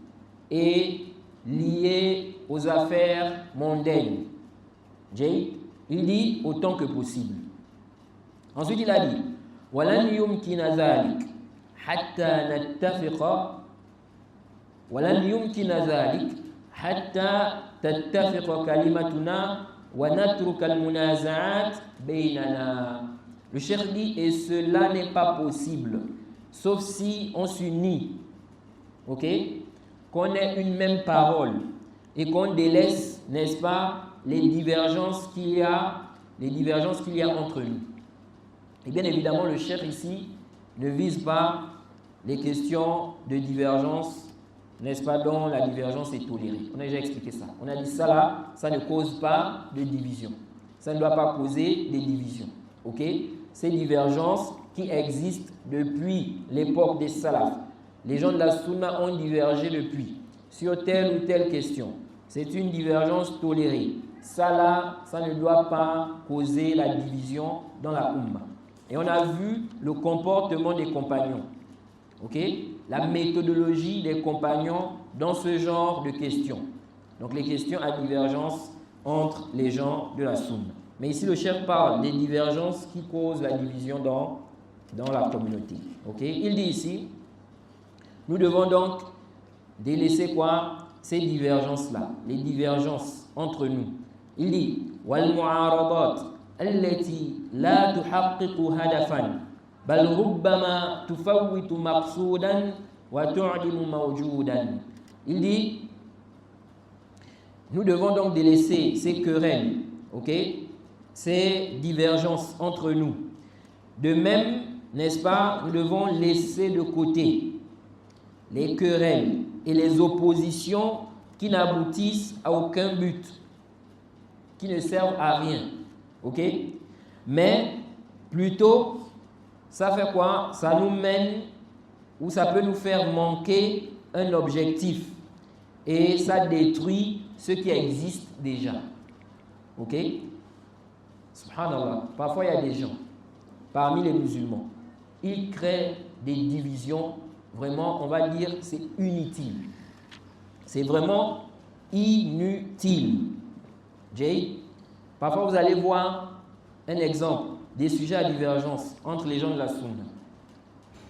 et liée aux affaires mondaines. Il dit autant que possible. Ensuite, il a dit وَلَنْ يُمْكِنَ ذَلِكَ حَتَّى نَتَّفِقَ وَلَنْ يُمْكِنَ ذَلِكَ حَتَّى تَتَّفِقَ كَلِمَتُنَا وَنَتْرُكَ الْمُنَازَعَاتِ بَيْنَنَا. Le cheikh dit, et cela n'est pas possible, sauf si on s'unit, ok, qu'on ait une même parole et qu'on délaisse, n'est-ce pas, les divergences qu'il y a entre nous. Et bien évidemment, le cheikh ici ne vise pas les questions de divergence, n'est-ce pas, dont la divergence est tolérée. On a déjà expliqué ça. On a dit ça là, ça ne cause pas de division. Ça ne doit pas causer des divisions. Ok? Ces divergences qui existent depuis l'époque des salafs. Les gens de la sunna ont divergé depuis sur telle ou telle question. C'est une divergence tolérée. Ça là, ça ne doit pas causer la division dans la umma. Et on a vu le comportement des compagnons. Ok? La méthodologie des compagnons dans ce genre de questions. Donc les questions à divergence entre les gens de la sunna. Mais ici, le cheikh parle des divergences qui causent la division dans la communauté. Okay? Il dit ici, nous devons donc délaisser quoi? Ces divergences-là, les divergences entre nous. Il dit وَالْمُعَارَضَاتِ التي لا تحقق هدفا بل ربما تفوت مقصودا وتعدم موجودا. Il dit, nous devons donc délaisser ces querelles, ok, ces divergences entre nous. De même, n'est-ce pas, nous devons laisser de côté les querelles et les oppositions qui n'aboutissent à aucun but, qui ne servent à rien, ok? Mais plutôt, ça fait quoi? Ça nous mène ou ça peut nous faire manquer un objectif et ça détruit ce qui existe déjà, ok? Subhanallah, parfois il y a des gens parmi les musulmans, ils créent des divisions, vraiment, on va dire, c'est inutile. C'est vraiment inutile. Jay, parfois vous allez voir un exemple des sujets à divergence entre les gens de la Sunna.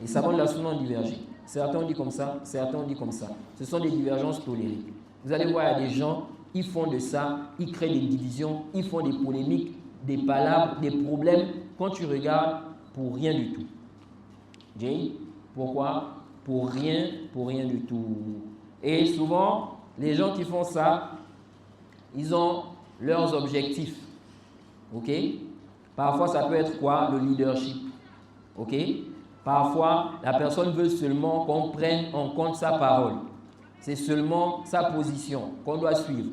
Les savants de la Sunna ont divergé. Certains ont dit comme ça, certains ont dit comme ça. Ce sont des divergences tolérées. Vous allez voir, il y a des gens, ils font de ça, ils créent des divisions, ils font des polémiques, des palabres, des problèmes. Quand tu regardes, pour rien du tout. Jay, pourquoi? Pour rien du tout. Et souvent, les gens qui font ça, ils ont leurs objectifs. Ok? Parfois, ça peut être quoi? Le leadership. Ok? Parfois, la personne veut seulement qu'on prenne en compte sa parole. C'est seulement sa position qu'on doit suivre.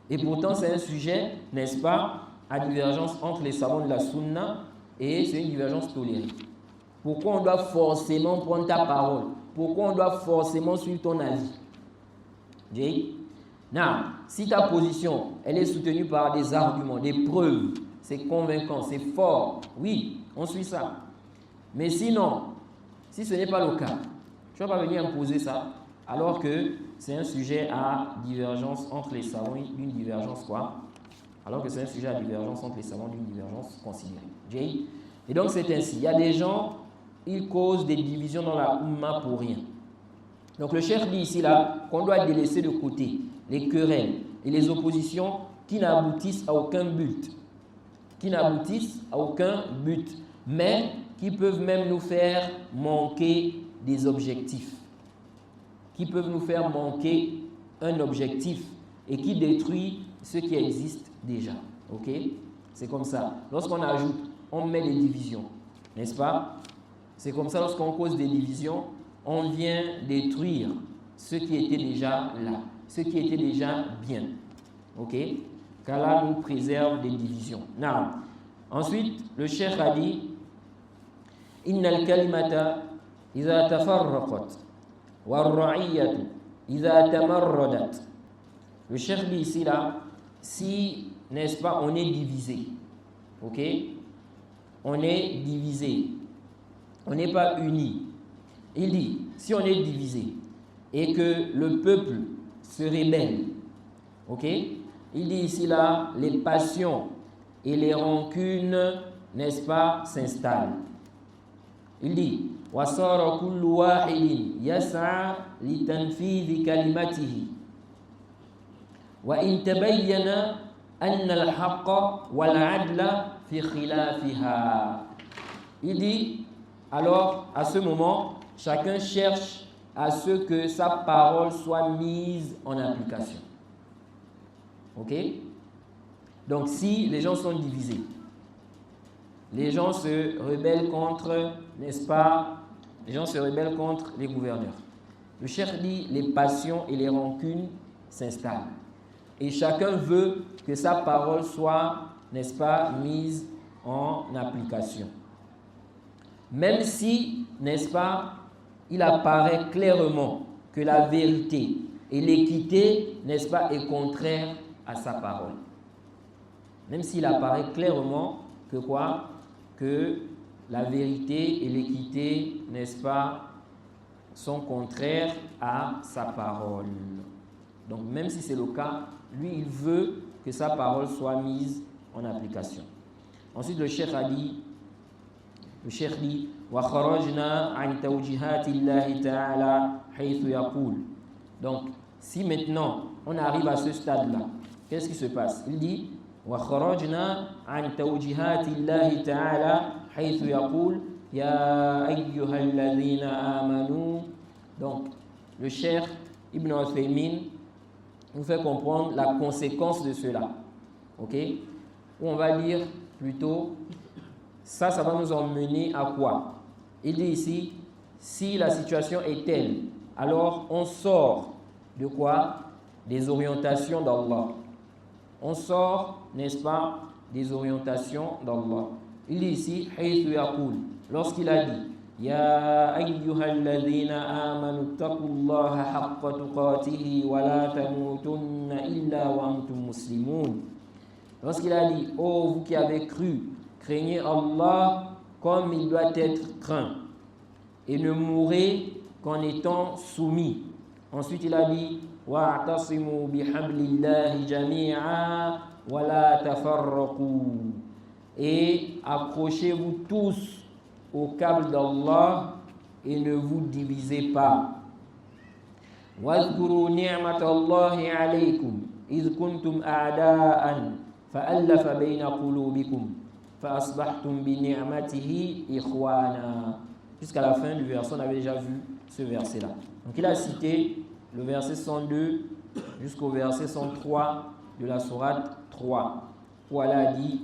Et pourtant, c'est un sujet, n'est-ce pas, à divergence entre les savants de la Sunna et c'est une divergence tolérée. Pourquoi on doit forcément prendre ta parole? Pourquoi on doit forcément suivre ton avis? Jay? Non, si ta position, elle est soutenue par des arguments, des preuves, c'est convaincant, c'est fort, oui, on suit ça. Mais sinon, si ce n'est pas le cas, tu ne vas pas venir imposer ça, alors que c'est un sujet à divergence entre les savants, d'une divergence quoi? Alors que c'est un sujet à divergence entre les savants, d'une divergence considérée. Jay? Et donc c'est ainsi, il y a des gens, ils causent des divisions dans la Ummah pour rien. Donc le cheikh dit ici là qu'on doit délaisser de côté les querelles et les oppositions qui n'aboutissent à aucun but. Qui n'aboutissent à aucun but, mais qui peuvent même nous faire manquer des objectifs. Qui peuvent nous faire manquer un objectif et qui détruit ce qui existe déjà. Ok? C'est comme ça. Lorsqu'on ajoute, on met des divisions. N'est-ce pas? C'est comme ça, lorsqu'on cause des divisions, on vient détruire ce qui était déjà là, ce qui était déjà bien. Ok? Qu'Allah nous préserve des divisions. Non. Ensuite, le cheikh a dit Innal kalimata idha tafarraqat wa ra'iyatu idha tamarradat. Le cheikh dit ici là, si, n'est-ce pas, on est divisé. Ok? On est divisé. On n'est pas unis. Il dit, si on est divisé et que le peuple se rébelle, ok? Il dit ici là, les passions et les rancunes, n'est-ce pas, s'installent. Il dit, وَصَارَ كُلُّ وَاحِدٍ يَسْعَى لِتَنْفِيذِ كَلِمَتِهِ وَإِنْ تَبَيَّنَ أَنَّ الْحَقَّ وَالْعَدْلَ فِي خِلَافِهَا. Il dit, alors à ce moment, chacun cherche à ce que sa parole soit mise en application. Ok? Donc si les gens sont divisés, les gens se rebellent contre, n'est-ce pas, les gens se rebellent contre les gouverneurs. Le cheikh dit, les passions et les rancunes s'installent. Et chacun veut que sa parole soit, n'est-ce pas, mise en application. Même si, n'est-ce pas, il apparaît clairement que la vérité et l'équité, n'est-ce pas, est contraire à sa parole. Même s'il apparaît clairement que quoi? Que la vérité et l'équité, n'est-ce pas, sont contraires à sa parole. Donc même si c'est le cas, lui il veut que sa parole soit mise en application. Ensuite le cheikh a dit, وخرجنا عن توجيهات الله تعالى حيث يقول Donc, si maintenant on arrive à ce stade-là, qu'est-ce qui se passe? Il dit وخرجنا عن توجيهات الله تعالى حيث يقول يا أيها الذين آمنوا. Donc, le cheikh Ibn Uthaymin nous fait comprendre la conséquence de cela. Ok? Ou on va lire plutôt, ça va nous emmener à quoi? Il dit ici, si la situation est telle, alors on sort de quoi? Des orientations d'Allah. On sort, n'est-ce pas, des orientations d'Allah. Il dit ici, lorsqu'il a dit Ya ayyuhalladhina amanu taqullaha haqqa tuqatihi wa la tamutunna illa wa antum muslimun. Lorsqu'il a dit oh vous qui avez cru, craignez Allah comme il doit être craint et ne mourrez qu'en étant soumis. Ensuite il a dit wa'tasimu bihablillahi jami'a wa la tafarraqu. Et accrochez-vous tous au câble d'Allah et ne vous divisez pas. واذكروا نعمة الله عليكم إذ كنتم أعداء فألف بين قلوبكم فأصبحتم بنعمته إخوانا. Jusqu'à la fin du verset, on avait déjà vu ce verset-là. Donc il a cité le verset 102 jusqu'au verset 103 de la sourate 3, où Allah a dit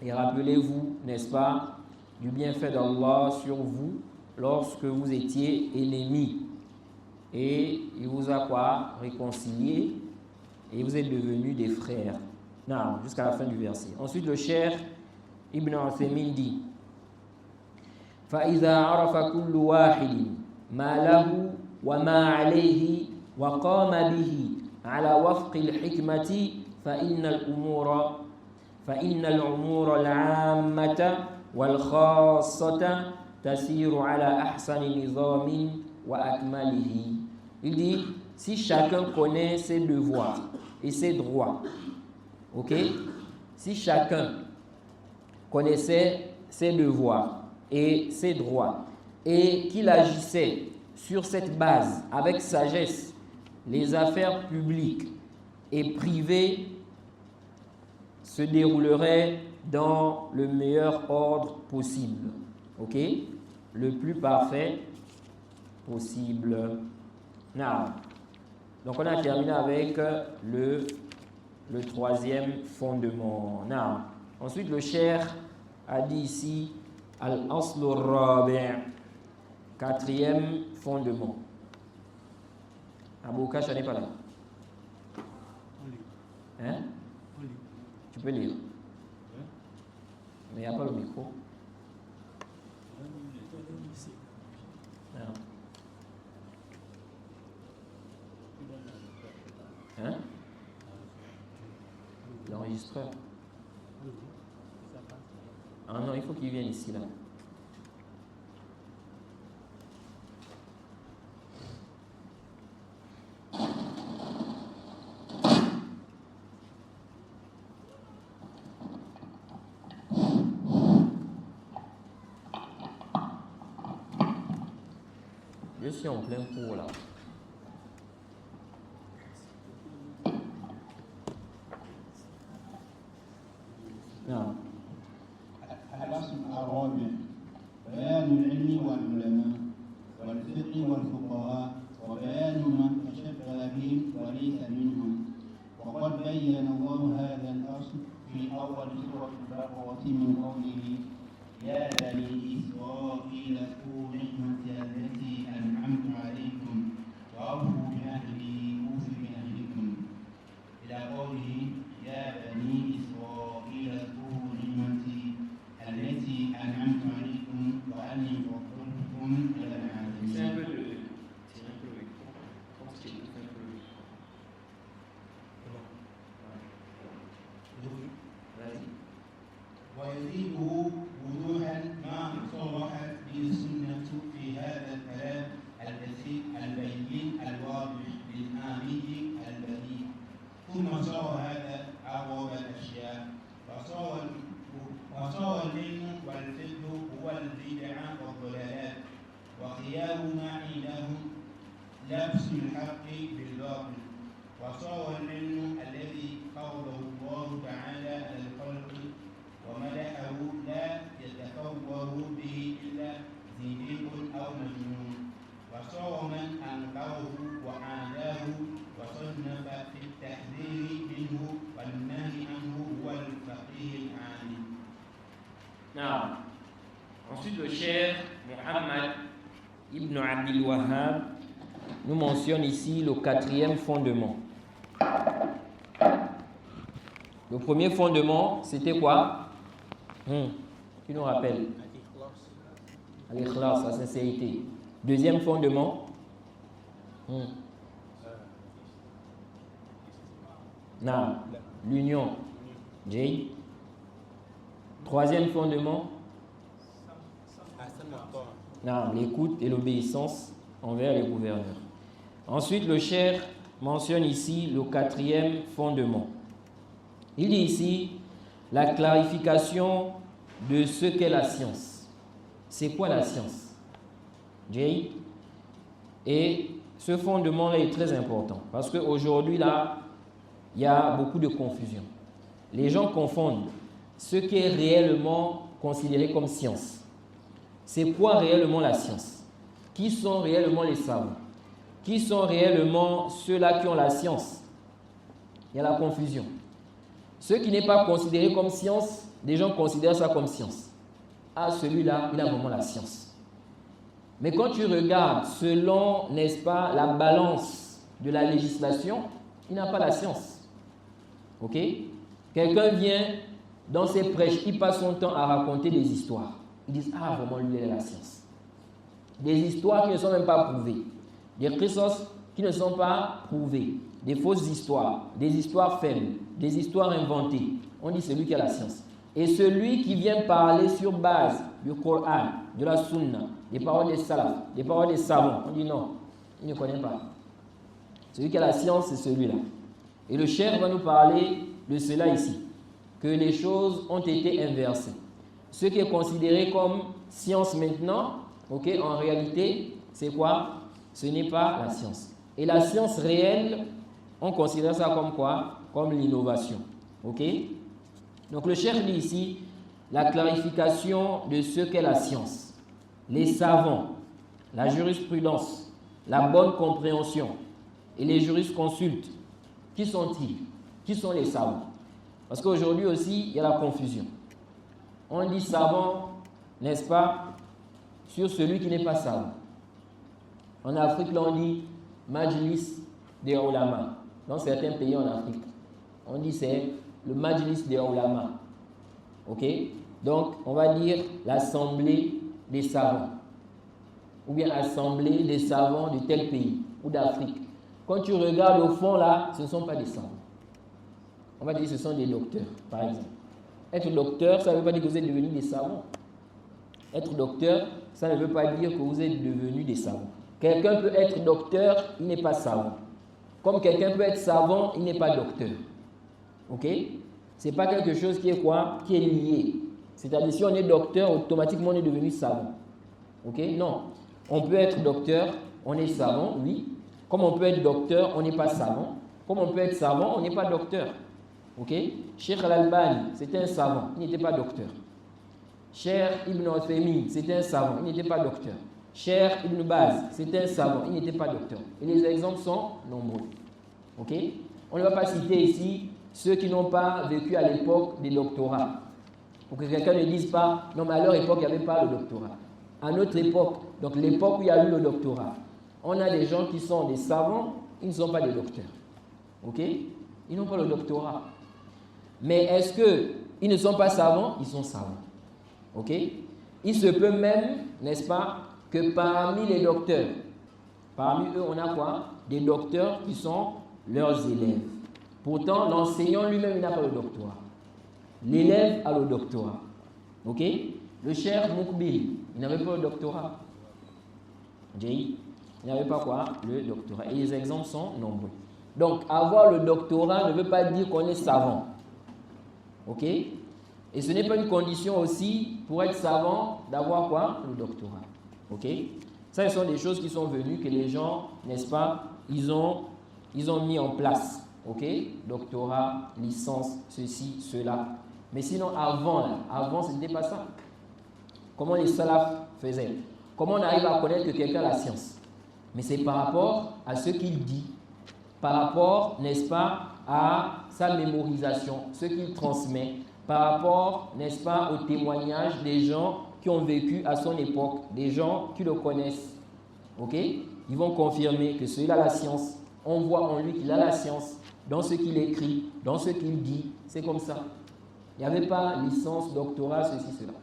et rappelez-vous, n'est-ce pas, du bienfait d'Allah sur vous lorsque vous étiez ennemis. Et il vous a quoi? Réconcilié et vous êtes devenus des frères. Non, jusqu'à la fin du verset. Ensuite, le cheikh Ibn Uthaymin dit فَإِذَا عَرَفَ كُلُّ وَاحِدٍ مَا لَهُ وَمَا عَلَيْهِ وَقَامَ بِهِ عَلَى وَفْقِ الْحِكْمَةِ فإن الأمور العامة والخاصة تسير على أحسن نظام وأكمله. Il dit, si chacun connaît ses devoirs et ses droits, ok? Si chacun connaissait ses devoirs et ses droits et qu'il agissait sur cette base avec sagesse, les affaires publiques et privées se dérouleraient dans le meilleur ordre possible, ok? Le plus parfait possible. Now. Donc on a terminé avec le troisième fondement. Now. Ensuite le cheikh a dit ici al-aslu ar-rabi', quatrième fondement. Abou Kacha n'est pas là. Hein? Tu peux lire. Mais il n'y a pas le micro. Non. Hein? L'enregistreur. Ah non, il faut qu'il vienne ici, là. Je suis en plein cours là. Non. الأصل الرابع بيان العلم والعلماء والفقه والفقهاء وبيان من تشبه بهم وليس منهم. وقد بين الله هذا الأصل في أول سورة البقرة من قوله يا بني إسرائيل اذكروا نعمتي التي أنعمت عليكم وأوفوا بعهدي أوف بعهدكم إلى قوله يا بني إسرائيل اذكروا نعمتي التي أنعمت عليكم وأني فضلتكم على العالمين. ويزيده وضوحا ما صرحت به السنة في هذا الكلام البين الواضح للآمي البديع. ثم صار هذا أغرب الأشياء وصار العلم والفقه هو البدع والضلالات وخيار ما عندهم لبس الحق وصار العلم الذي فرضه الله تعالى على الخلق ومدحه لا يتفوه به إلا زنديق أو مجنون، وصار من أنكره وعاداه وصنف في التحذير منه والنهي عنه هو الفقيه العالم. نعم. Ensuite, le cheikh Muhammad ibn Abdul Wahhab nous mentionne ici le 4e fondement. Le premier fondement, c'était quoi? Qui nous rappelle? Al-Ikhlas, la sincérité. Deuxième fondement, non, l'union. J. Troisième fondement, non, l'écoute et l'obéissance envers les gouverneurs. Ensuite, le cheikh mentionne ici le 4e fondement. Il dit ici la clarification de ce qu'est la science. C'est quoi la science? Jay? Et ce fondement-là est très important parce qu'aujourd'hui, là, il y a beaucoup de confusion. Les gens confondent ce qui est réellement considéré comme science. C'est quoi réellement la science? Qui sont réellement les savants? Qui sont réellement ceux-là qui ont la science? Il y a la confusion. Ce qui n'est pas considéré comme science, des gens considèrent ça comme science. Ah, celui-là, il a vraiment la science. Mais quand tu regardes selon, n'est-ce pas, la balance de la législation, il n'a pas la science. Ok? Quelqu'un vient dans ses prêches, il passe son temps à raconter des histoires. Ils disent, ah, vraiment, lui, il a la science. Des histoires qui ne sont même pas prouvées. Des chrysos qui ne sont pas prouvées. Des fausses histoires, des histoires faibles, des histoires inventées. On dit, c'est lui qui a la science. Et celui qui vient parler sur base du Coran, de la Sunna, des paroles des salafs, des paroles des savants, on dit non, il ne connaît pas. Celui qui a la science, c'est celui-là. Et le cheikh va nous parler de cela ici, que les choses ont été inversées. Ce qui est considéré comme science maintenant, ok, en réalité, c'est quoi? Ce n'est pas la science. Et la science réelle, on considère ça comme quoi? Comme l'innovation. Ok? Donc le cheikh dit ici la clarification de ce qu'est la science. Les savants, la jurisprudence, la bonne compréhension et les jurisconsultes. Qui sont-ils? Qui sont les savants? Parce qu'aujourd'hui aussi, il y a la confusion. On dit savant, n'est-ce pas, sur celui qui n'est pas savant. En Afrique, là, on dit Majlis des Ulama. Dans certains pays en Afrique, on dit c'est le Majlis des Ulama. Ok? Donc, on va dire l'assemblée des savants. Ou bien l'assemblée des savants de tel pays ou d'Afrique. Quand tu regardes au fond là, ce ne sont pas des savants. On va dire que ce sont des docteurs, par exemple. Être docteur, ça ne veut pas dire que vous êtes devenus des savants. Être docteur, ça ne veut pas dire que vous êtes devenus des savants. Quelqu'un peut être docteur, il n'est pas savant. Comme quelqu'un peut être savant, il n'est pas docteur. Ok? Ce n'est pas quelque chose qui est quoi? Qui est lié. C'est-à-dire, si on est docteur, automatiquement on est devenu savant. Ok? Non. On peut être docteur, on est savant, oui. Comme on peut être docteur, on n'est pas savant. Comme on peut être savant, on n'est pas docteur. Ok? Cheikh Al-Albani, c'était un savant, il n'était pas docteur. Cheikh Ibn Uthaymin, c'était un savant, il n'était pas docteur. Cheikh Ibn Baz, c'était un savant, il n'était pas docteur. Et les exemples sont nombreux. Ok? On ne va pas citer ici ceux qui n'ont pas vécu à l'époque des doctorats. Pour que quelqu'un ne dise pas, non mais à leur époque, il n'y avait pas le doctorat. À notre époque, donc l'époque où il y a eu le doctorat, on a des gens qui sont des savants, ils ne sont pas des docteurs. Ok? Ils n'ont pas le doctorat. Mais est-ce qu'ils ne sont pas savants? Ils sont savants. Ok? Il se peut même, n'est-ce pas, que parmi les docteurs, parmi eux, on a quoi? Des docteurs qui sont leurs élèves. Pourtant, l'enseignant lui-même, il n'a pas le doctorat. L'élève a le doctorat. Ok? Le cheikh Moukbil, il n'avait pas le doctorat. Il n'avait pas quoi? Le doctorat. Et les exemples sont nombreux. Donc, avoir le doctorat ne veut pas dire qu'on est savant. Ok? Et ce n'est pas une condition aussi, pour être savant, d'avoir quoi? Le doctorat. Ok? Ça, ce sont des choses qui sont venues, que les gens, n'est-ce pas, ils ont ils ont mis en place, ok, doctorat, licence, ceci, cela. Mais sinon, avant, ce n'était pas ça. Comment les salafs faisaient? Comment on arrive à connaître que quelqu'un a la science? Mais c'est par rapport à ce qu'il dit, par rapport, n'est-ce pas, à sa mémorisation, ce qu'il transmet, par rapport, n'est-ce pas, au témoignage des gens qui ont vécu à son époque, des gens qui le connaissent. Ok? Ils vont confirmer que celui-là a la science. On voit en lui qu'il a la science, dans ce qu'il écrit, dans ce qu'il dit. C'est comme ça. Il n'y avait pas licence, doctorat, ceci, cela.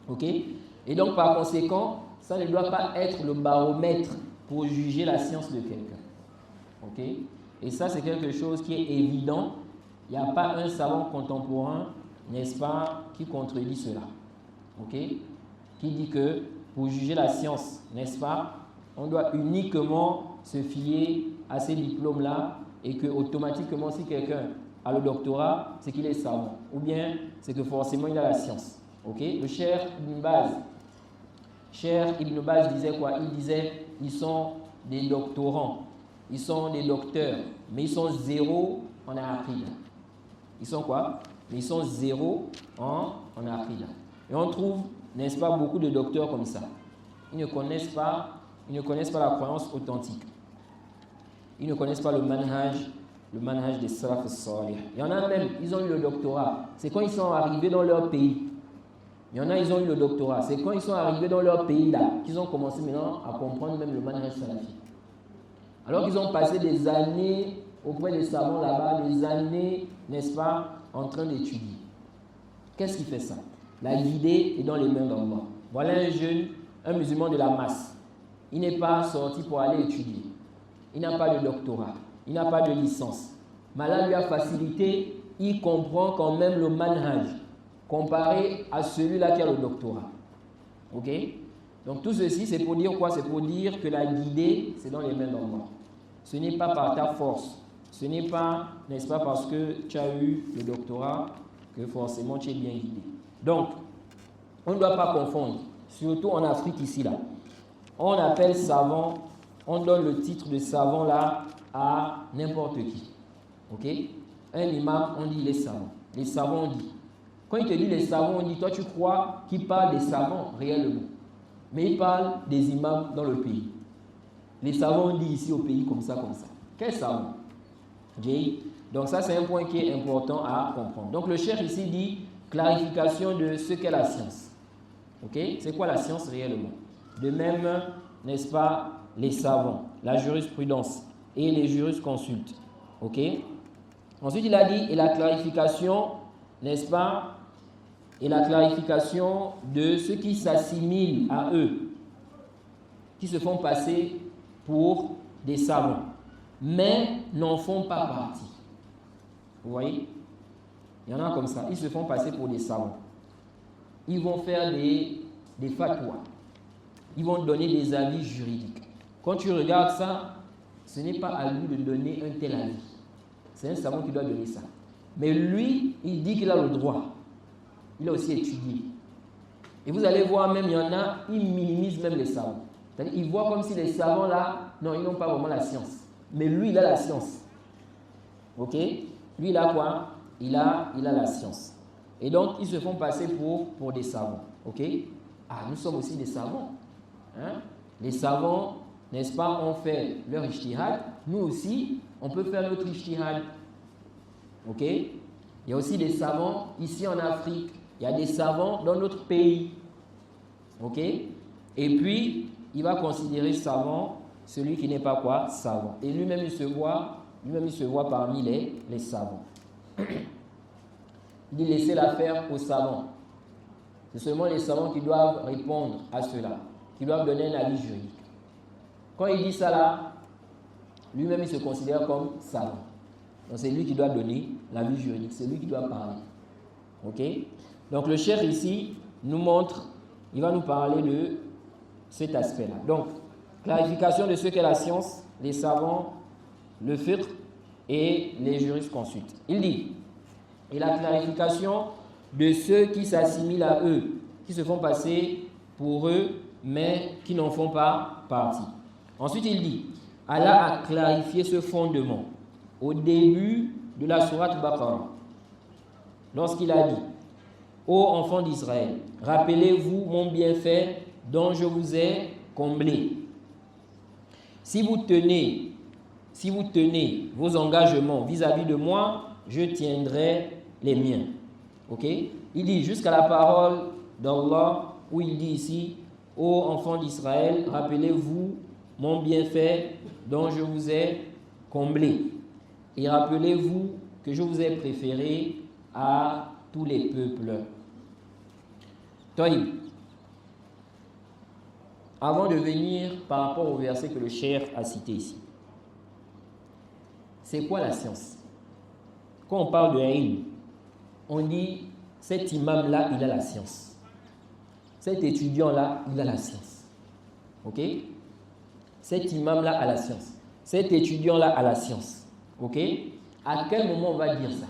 Ok? Et donc, par conséquent, ça ne doit pas être le baromètre pour juger la science de quelqu'un. Ok? Et ça, c'est quelque chose qui est évident. Il n'y a pas un savant contemporain, n'est-ce pas, qui contredit cela. Ok? Qui dit que pour juger la science, n'est-ce pas, on doit uniquement se fier à ces diplômes-là et que automatiquement, si quelqu'un a le doctorat, c'est qu'il est savant. Ou bien, c'est que forcément, il a la science. Ok? Le Cheikh Ibn Baz disait quoi? Il disait, ils sont des doctorants, ils sont des docteurs, mais ils sont zéro en aqida. Ils sont quoi? Mais ils sont zéro en aqida. Et on trouve, n'est-ce pas, beaucoup de docteurs comme ça. Ils ne connaissent pas la croyance authentique. Ils ne connaissent pas le manhaj des salaf salih. Il y en a même, ils ont eu le doctorat. C'est quand ils sont arrivés dans leur pays. Il y en a, ils ont eu le doctorat. C'est quand ils sont arrivés dans leur pays là qu'ils ont commencé maintenant à comprendre même le manhaj salafi. Alors qu'ils ont passé des années auprès des savants là-bas, des années, n'est-ce pas, en train d'étudier. Qu'est-ce qui fait ça? La guidée est dans les mains d'Allah. Voilà un jeune, un musulman de la masse. Il n'est pas sorti pour aller étudier. Il n'a pas de doctorat. Il n'a pas de licence. Mais Allah lui a facilité. Il comprend quand même le manhaj comparé à celui-là qui a le doctorat. Ok? Donc tout ceci, c'est pour dire quoi? C'est pour dire que la guidée, c'est dans les mains d'Allah. Ce n'est pas par ta force. Ce n'est pas, n'est-ce pas, parce que tu as eu le doctorat que forcément tu es bien guidé. Donc, on ne doit pas confondre, surtout en Afrique ici là. On appelle savant, on donne le titre de savant là à n'importe qui. Ok? Un imam, on dit les savants. Les savants, on dit. Quand il te dit les savants, on dit, toi tu crois qu'il parle des savants réellement. Mais il parle des imams dans le pays. Les savants, on dit ici au pays comme ça, comme ça. Quel savant? Donc ça, c'est un point qui est important à comprendre. Donc le cheikh ici dit clarification de ce qu'est la science. Ok? C'est quoi la science réellement? De même, n'est-ce pas, les savants, la jurisprudence et les jurisconsultes. Ok? Ensuite, il a dit, et la clarification, n'est-ce pas, et la clarification de ceux qui s'assimilent à eux, qui se font passer pour des savants, mais n'en font pas partie. Vous voyez? Il y en a comme ça, ils se font passer pour des savants. Ils vont faire des fatwas. Ils vont donner des avis juridiques. Quand tu regardes ça, ce n'est pas à lui de donner un tel avis. C'est un savant qui doit donner ça. Mais lui, il dit qu'il a le droit. Il a aussi étudié. Et vous allez voir, même il y en a, ils minimisent même les savants. C'est-à-dire, ils voient comme si les savants là, non, ils n'ont pas vraiment la science. Mais lui, il a la science. Ok? Lui, il a quoi? Il a la science. Et donc, ils se font passer pour des savants. Ok? Ah, nous sommes aussi des savants. Hein? Les savants, n'est-ce pas, ont fait leur ijtihad. Nous aussi, on peut faire notre ijtihad. Ok? Il y a aussi des savants ici en Afrique. Il y a des savants dans notre pays. Ok? Et puis, il va considérer savant celui qui n'est pas quoi? Savant. Et lui-même, il se voit parmi les savants. Il dit laissez l'affaire aux savants. C'est seulement les savants qui doivent répondre à cela, qui doivent donner un avis juridique. Quand il dit ça là, lui-même, il se considère comme savant. Donc, c'est lui qui doit donner l'avis juridique, c'est lui qui doit parler. Ok? Donc, le cheikh ici nous montre, il va nous parler de cet aspect-là. Donc, clarification de ce qu'est la science, les savants, le fiqh et les jurisconsultes. Il dit, et la clarification de ceux qui s'assimilent à eux, qui se font passer pour eux, mais qui n'en font pas partie. Ensuite, il dit, Allah a clarifié ce fondement au début de la sourate Baqarah, lorsqu'il a dit: ô enfants d'Israël, rappelez-vous mon bienfait dont je vous ai comblé. Si vous tenez vos engagements vis-à-vis de moi, je tiendrai les miens. Ok? Il dit jusqu'à la parole d'Allah où il dit ici: ô enfants d'Israël, rappelez-vous mon bienfait dont je vous ai comblé. Et rappelez-vous que je vous ai préféré à tous les peuples. Taïb. Avant de venir par rapport au verset que le cheikh a cité ici, c'est quoi la science? Quand on parle de ilm, on dit cet imam-là, il a la science. Cet étudiant-là, il a la science. Ok? Cet imam-là a la science. Cet étudiant-là a la science. Ok? À quel moment on va dire ça?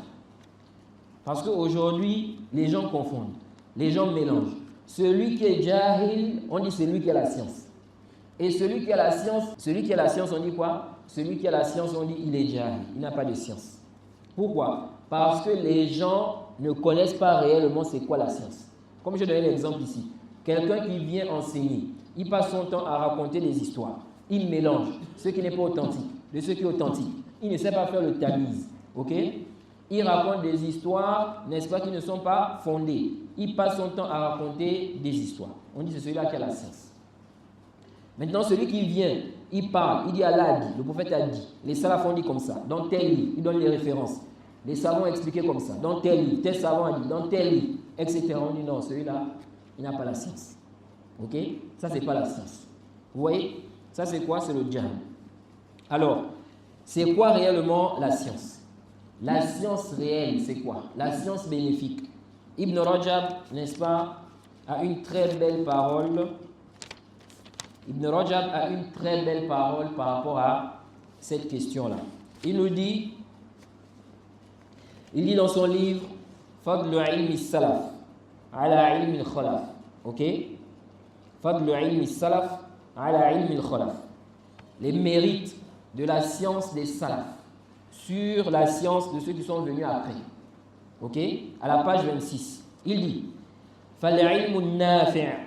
Parce qu'aujourd'hui, les gens confondent. Les gens mélangent. Celui qui est jahil, on dit celui qui a la science. Et celui qui a la science, on dit quoi? Celui qui a la science, on dit il est jahil. Il n'a pas de science. Pourquoi? Parce que les gens ne connaissent pas réellement c'est quoi la science. Comme je donne l'exemple ici. Quelqu'un qui vient enseigner, il passe son temps à raconter des histoires. Il mélange ce qui n'est pas authentique de ce qui est authentique. Il ne sait pas faire le tamiz. Ok? Il raconte des histoires, n'est-ce pas, qui ne sont pas fondées. Il passe son temps à raconter des histoires. On dit c'est celui-là qui a la science. Maintenant, celui qui vient, il parle, il dit Allah a dit, le prophète a dit, les salafs ont dit comme ça, dans tel livre, il donne les références. Les savants ont expliqué comme ça, dans tel livre, tel savant a dit, dans tel livre, etc. On dit non, celui-là, il n'a pas la science. Ok? Ça, c'est pas la science. Vous voyez? Ça, c'est quoi? C'est le jahl. Alors, c'est quoi réellement la science? La science réelle, c'est quoi? La science bénéfique. Ibn Rajab, n'est-ce pas, a une très belle parole. Ibn Rajab a une très belle parole par rapport à cette question-là. Il nous dit, dans son livre Fadlu ilmi salaf ala ilmi al-khalaf. Ok? Fadlu ilmi salaf ala ilmi al-khalaf. Les mérites de la science des salafs sur la science de ceux qui sont venus après. Ok? À la page 26. Il dit: فَالْعِلْمُ النَّافِعُ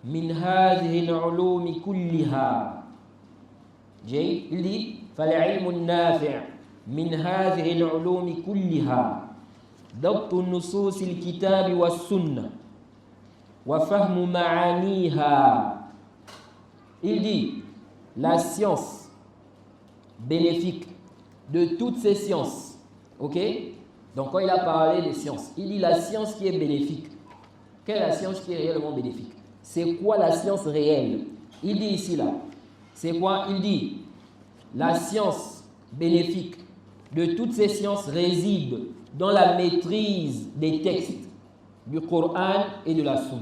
مِنْ هَذِهِ الْعُلُومِ كُلِّهَا. Il dit: فَالْعِلْمُ النَّافِعُ مِنْ هَذِهِ الْعُلُومِ كُلِّهَا ضبط النصوص الكتاب والسنة وفهم معانيها. Il dit: la science bénéfique de toutes ces sciences. Ok? Donc quand il a parlé des sciences, il dit la science qui est bénéfique. Quelle est la science qui est réellement bénéfique? C'est quoi la science réelle? Il dit ici là. C'est quoi? Il dit la science bénéfique de toutes ces sciences réside dans la maîtrise des textes du Coran et de la Sunna.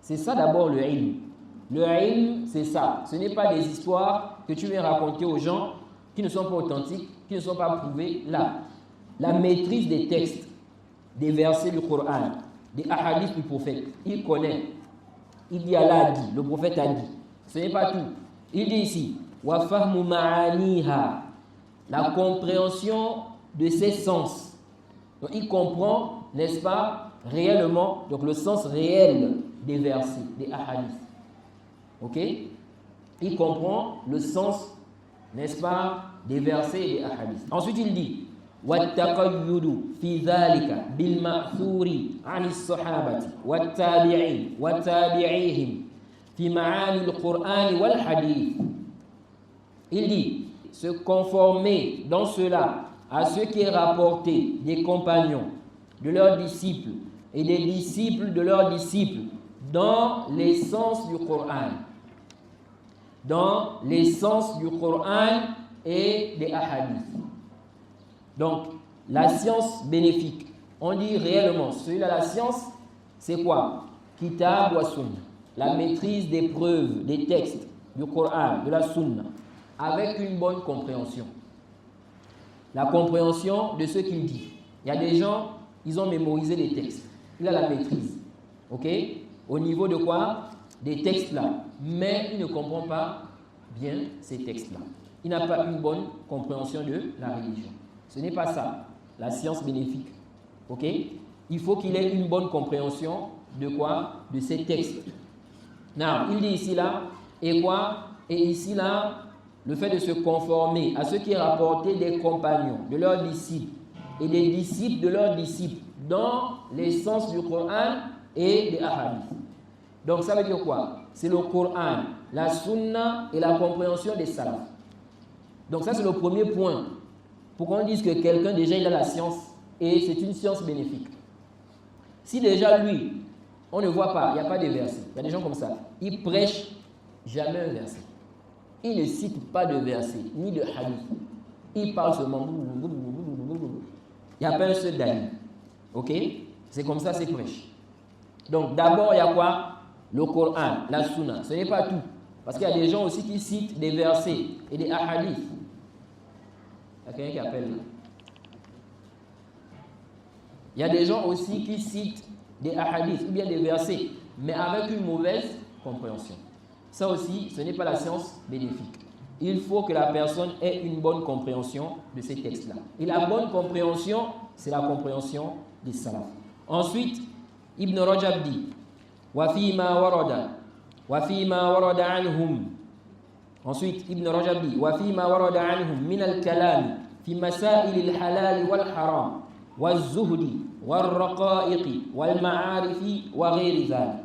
C'est ça d'abord le ilm. Le ilm, c'est ça. Ce n'est pas des histoires que tu viens raconter aux gens qui ne sont pas authentiques, qui ne sont pas prouvés. Là, la maîtrise des textes, des versets du Coran, des hadiths du prophète, il connaît. Il dit Allah a dit, le prophète a dit. Ce n'est pas tout. Il dit ici, wa fahmu ma'aniha, la compréhension de ses sens. Donc il comprend, n'est-ce pas, réellement, donc le sens réel des versets, des hadiths. Ok? Il comprend le sens, n'est-ce pas, des versets et des hadiths. Ensuite, il dit وَالتَّقَيُّدُ فِي ذَلِكَ بِالْمَأْثُورِ عَنِ الصَّحَابَةِ وَالتَّابِعِينَ وَالتَّابِعِيهِمْ فِي مَعَانِ الْقُرْآنِ وَالْحَدِيثِ. Il dit se conformer dans cela à ce qui est rapporté des compagnons, de leurs disciples et des disciples de leurs disciples dans l'essence du Coran. Dans l'essence du Coran et des hadiths. Donc, la science bénéfique, on dit réellement, celui-là, la science, c'est quoi? Kitab wa Sunna, la maîtrise des preuves, des textes du Coran, de la Sunna, avec une bonne compréhension. La compréhension de ce qu'il dit. Il y a des gens, ils ont mémorisé les textes. Il a la maîtrise. Ok? Au niveau de quoi? Des textes là. Mais il ne comprend pas bien ces textes-là. Il n'a pas une bonne compréhension de la religion. Ce n'est pas ça, la science bénéfique. Ok? Il faut qu'il ait une bonne compréhension de quoi? De ces textes. Non, il dit ici là, et quoi? Et ici là, le fait de se conformer à ce qui est rapporté des compagnons, de leurs disciples, et des disciples de leurs disciples, dans l'essence du Coran et des hadiths. Donc ça veut dire quoi? C'est le Coran, la sunna et la compréhension des salafs. Donc ça c'est le premier point. Pour qu'on dise que quelqu'un déjà il a la science et c'est une science bénéfique. Si déjà lui, on ne voit pas, il n'y a pas de verset. Il y a des gens comme ça. Ils prêchent jamais un verset. Ils ne citent pas de verset, ni de hadith. Ils parlent seulement. Il n'y a pas un seul d'avis. Ok? C'est comme ça, c'est prêche. Donc d'abord, il y a quoi? Le Coran, la Sunna. Ce n'est pas tout. Parce qu'il y a des gens aussi qui citent des versets et des hadiths. Il y a quelqu'un qui appelle là. Il y a des gens aussi qui citent des hadiths ou bien des versets, mais avec une mauvaise compréhension. Ça aussi, ce n'est pas la science bénéfique. Il faut que la personne ait une bonne compréhension de ces textes-là. Et la bonne compréhension, c'est la compréhension des salafs. Ensuite, Ibn Rajab dit وَفِيمَا وَرَدَ عَنْهُمْ. Ensuite, Ibn Rajab dit وَفِيمَا وَرَدَ عَنْهُمْ مِنَ الْكَلَامِ فِي مَسَائِلِ الْحَلَالِ وَالْحَرَامِ وَالزُّهْدِ وَالرَّقَائِقِ وَالْمَعَارِفِ وَغَيْرِ ذَلِكَ.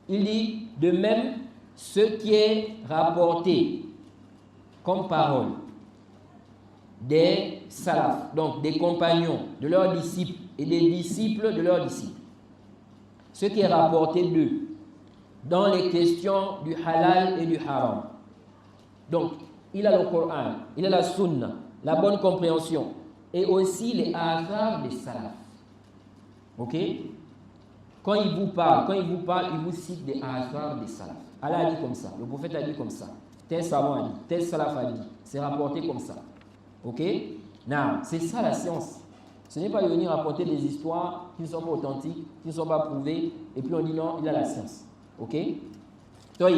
Il dit de même ce qui est rapporté comme parole des salafs, donc des compagnons, de leurs disciples et des disciples de leurs disciples. Ce qui est rapporté d'eux dans les questions du halal et du haram. Donc, il a le Coran, il a la sunna, la bonne compréhension et aussi les athars des salafs. Ok? Quand il vous parle, il vous cite des athars des salafs. Allah a dit comme ça, le prophète a dit comme ça, tel savant a dit, tel salaf a dit, c'est rapporté comme ça. Ok? Non, c'est ça la science. Ce n'est pas de venir rapporter des histoires qui ne sont pas authentiques, qui ne sont pas prouvées, et puis on dit non, il a la science. Ok? Donc,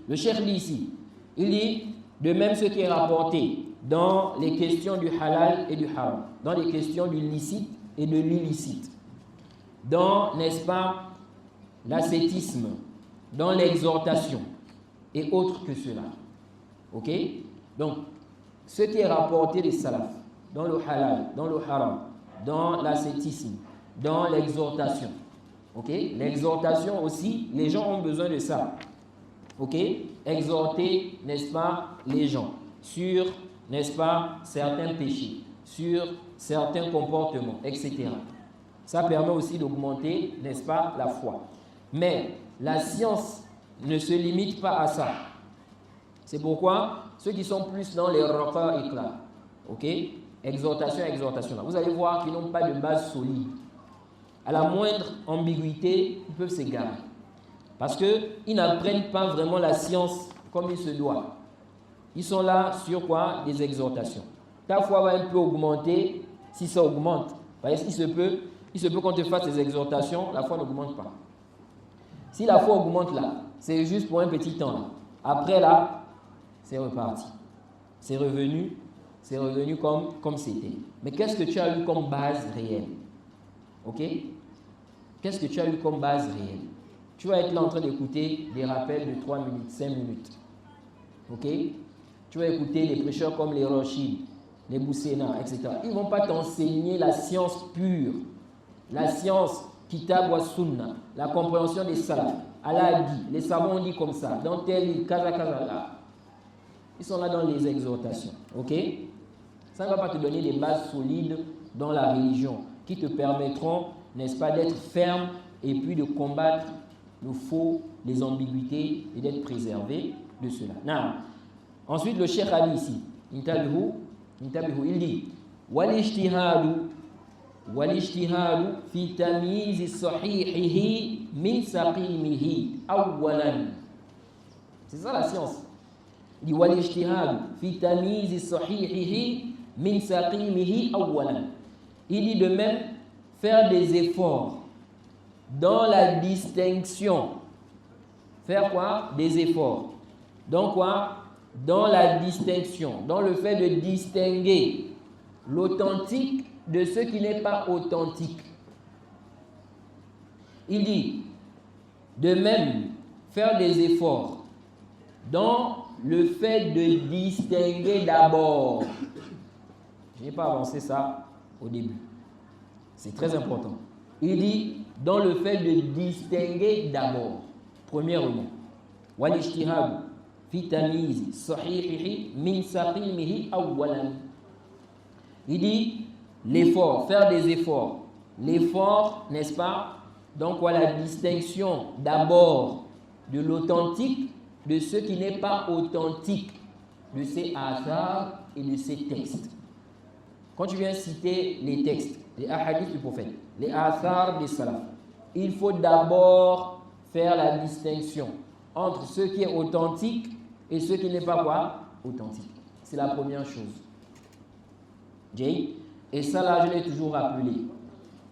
le cheikh dit ici, il dit, de même ce qui est rapporté dans les questions du halal et du haram, dans les questions du licite et de l'illicite, dans, n'est-ce pas, l'ascétisme, dans l'exhortation et autres que cela. Ok? Donc, ce qui est rapporté des salafs, dans le halal, dans le haram, dans l'ascétisme, dans l'exhortation. Ok? L'exhortation aussi, les gens ont besoin de ça. Ok? Exhorter, n'est-ce pas, les gens sur, n'est-ce pas, certains péchés, sur certains comportements, etc. Ça permet aussi d'augmenter, n'est-ce pas, la foi. Mais la science ne se limite pas à ça. C'est pourquoi ceux qui sont plus dans les raqa'iq là, ok, exhortation, là, vous allez voir qu'ils n'ont pas de base solide. À la moindre ambiguïté, ils peuvent s'égarer. Parce qu'ils n'apprennent pas vraiment la science comme il se doit. Ils sont là sur quoi? Des exhortations. Ta foi va un peu augmenter si ça augmente. Parce qu'il se peut qu'on te fasse des exhortations, la foi n'augmente pas. Si la foi augmente là, c'est juste pour un petit temps. Là. Après là, c'est reparti. C'est revenu comme c'était. Mais qu'est-ce que tu as eu comme base réelle? Ok? Qu'est-ce que tu as eu comme base réelle? Tu vas être là en train d'écouter des rappels de 3 minutes, 5 minutes. Ok? Tu vas écouter les prêcheurs comme les Rochid, les Boussena, etc. Ils ne vont pas t'enseigner la science pure, la science Kitab wa Sunna, la compréhension des salafs. Allah a dit, les savants ont dit comme ça, dans tel livre, kaza, là. Ils sont là dans les exhortations. Ok? Ça ne va pas te donner des bases solides dans la religion qui te permettront, n'est-ce pas, d'être ferme et puis de combattre le faux, les ambiguïtés et d'être préservé de cela. Non. Ensuite, le cheikh a dit ici, il dit والاجتهاد في تمييز صحيحه من سقيمه أولا. C'est ça la science. Il dit والاجتهاد في تمييز صحيحه من سقيمه أولا. Il dit de même faire des efforts dans la distinction. Faire quoi? Des efforts. Donc quoi? dans la distinction, dans le fait de distinguer l'authentique de ce qui n'est pas authentique. Il dit, de même, faire des efforts dans le fait de distinguer d'abord. Je n'ai pas avancé ça au début. C'est très important. Il dit, dans le fait de distinguer d'abord. Premièrement, wal-ijtihad fi tamyiz sahihihi min saqimihi awwalan. Il dit, l'effort, faire des efforts. L'effort, n'est-ce pas? Donc, voilà la distinction d'abord de l'authentique de ce qui n'est pas authentique, de ces athars et de ces textes. Quand tu viens citer les textes, les hadiths du prophète, les athars des salafs, il faut d'abord faire la distinction entre ce qui est authentique et ce qui n'est pas quoi? Authentique. C'est la première chose. Jay? Et ça là, je l'ai toujours rappelé,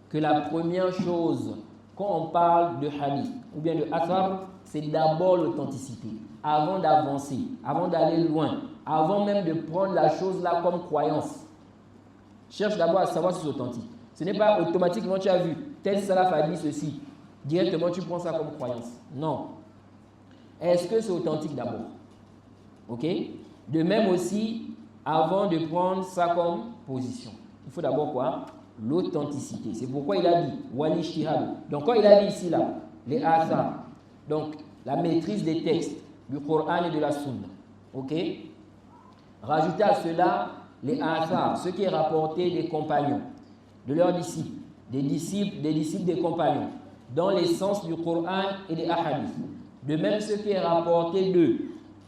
que la première chose quand on parle de hadith ou bien de athar, c'est d'abord l'authenticité. Avant d'avancer, avant d'aller loin, avant même de prendre la chose là comme croyance, cherche d'abord à savoir si c'est authentique. Ce n'est pas automatiquement tu as vu tel salaf a dit ceci, directement tu prends ça comme croyance. Non. Est-ce que c'est authentique d'abord? Ok? De même aussi, avant de prendre ça comme position, il faut d'abord quoi? L'authenticité. C'est pourquoi il a dit wal-ijtihad. Donc quand il a dit ici là, les athars, donc la maîtrise des textes du Coran et de la Sunna. Ok? Rajoutez à cela les athars, ce qui est rapporté des compagnons, de leurs disciples, des disciples des compagnons, dans les sens du Coran et des hadiths. De même ce qui est rapporté d'eux,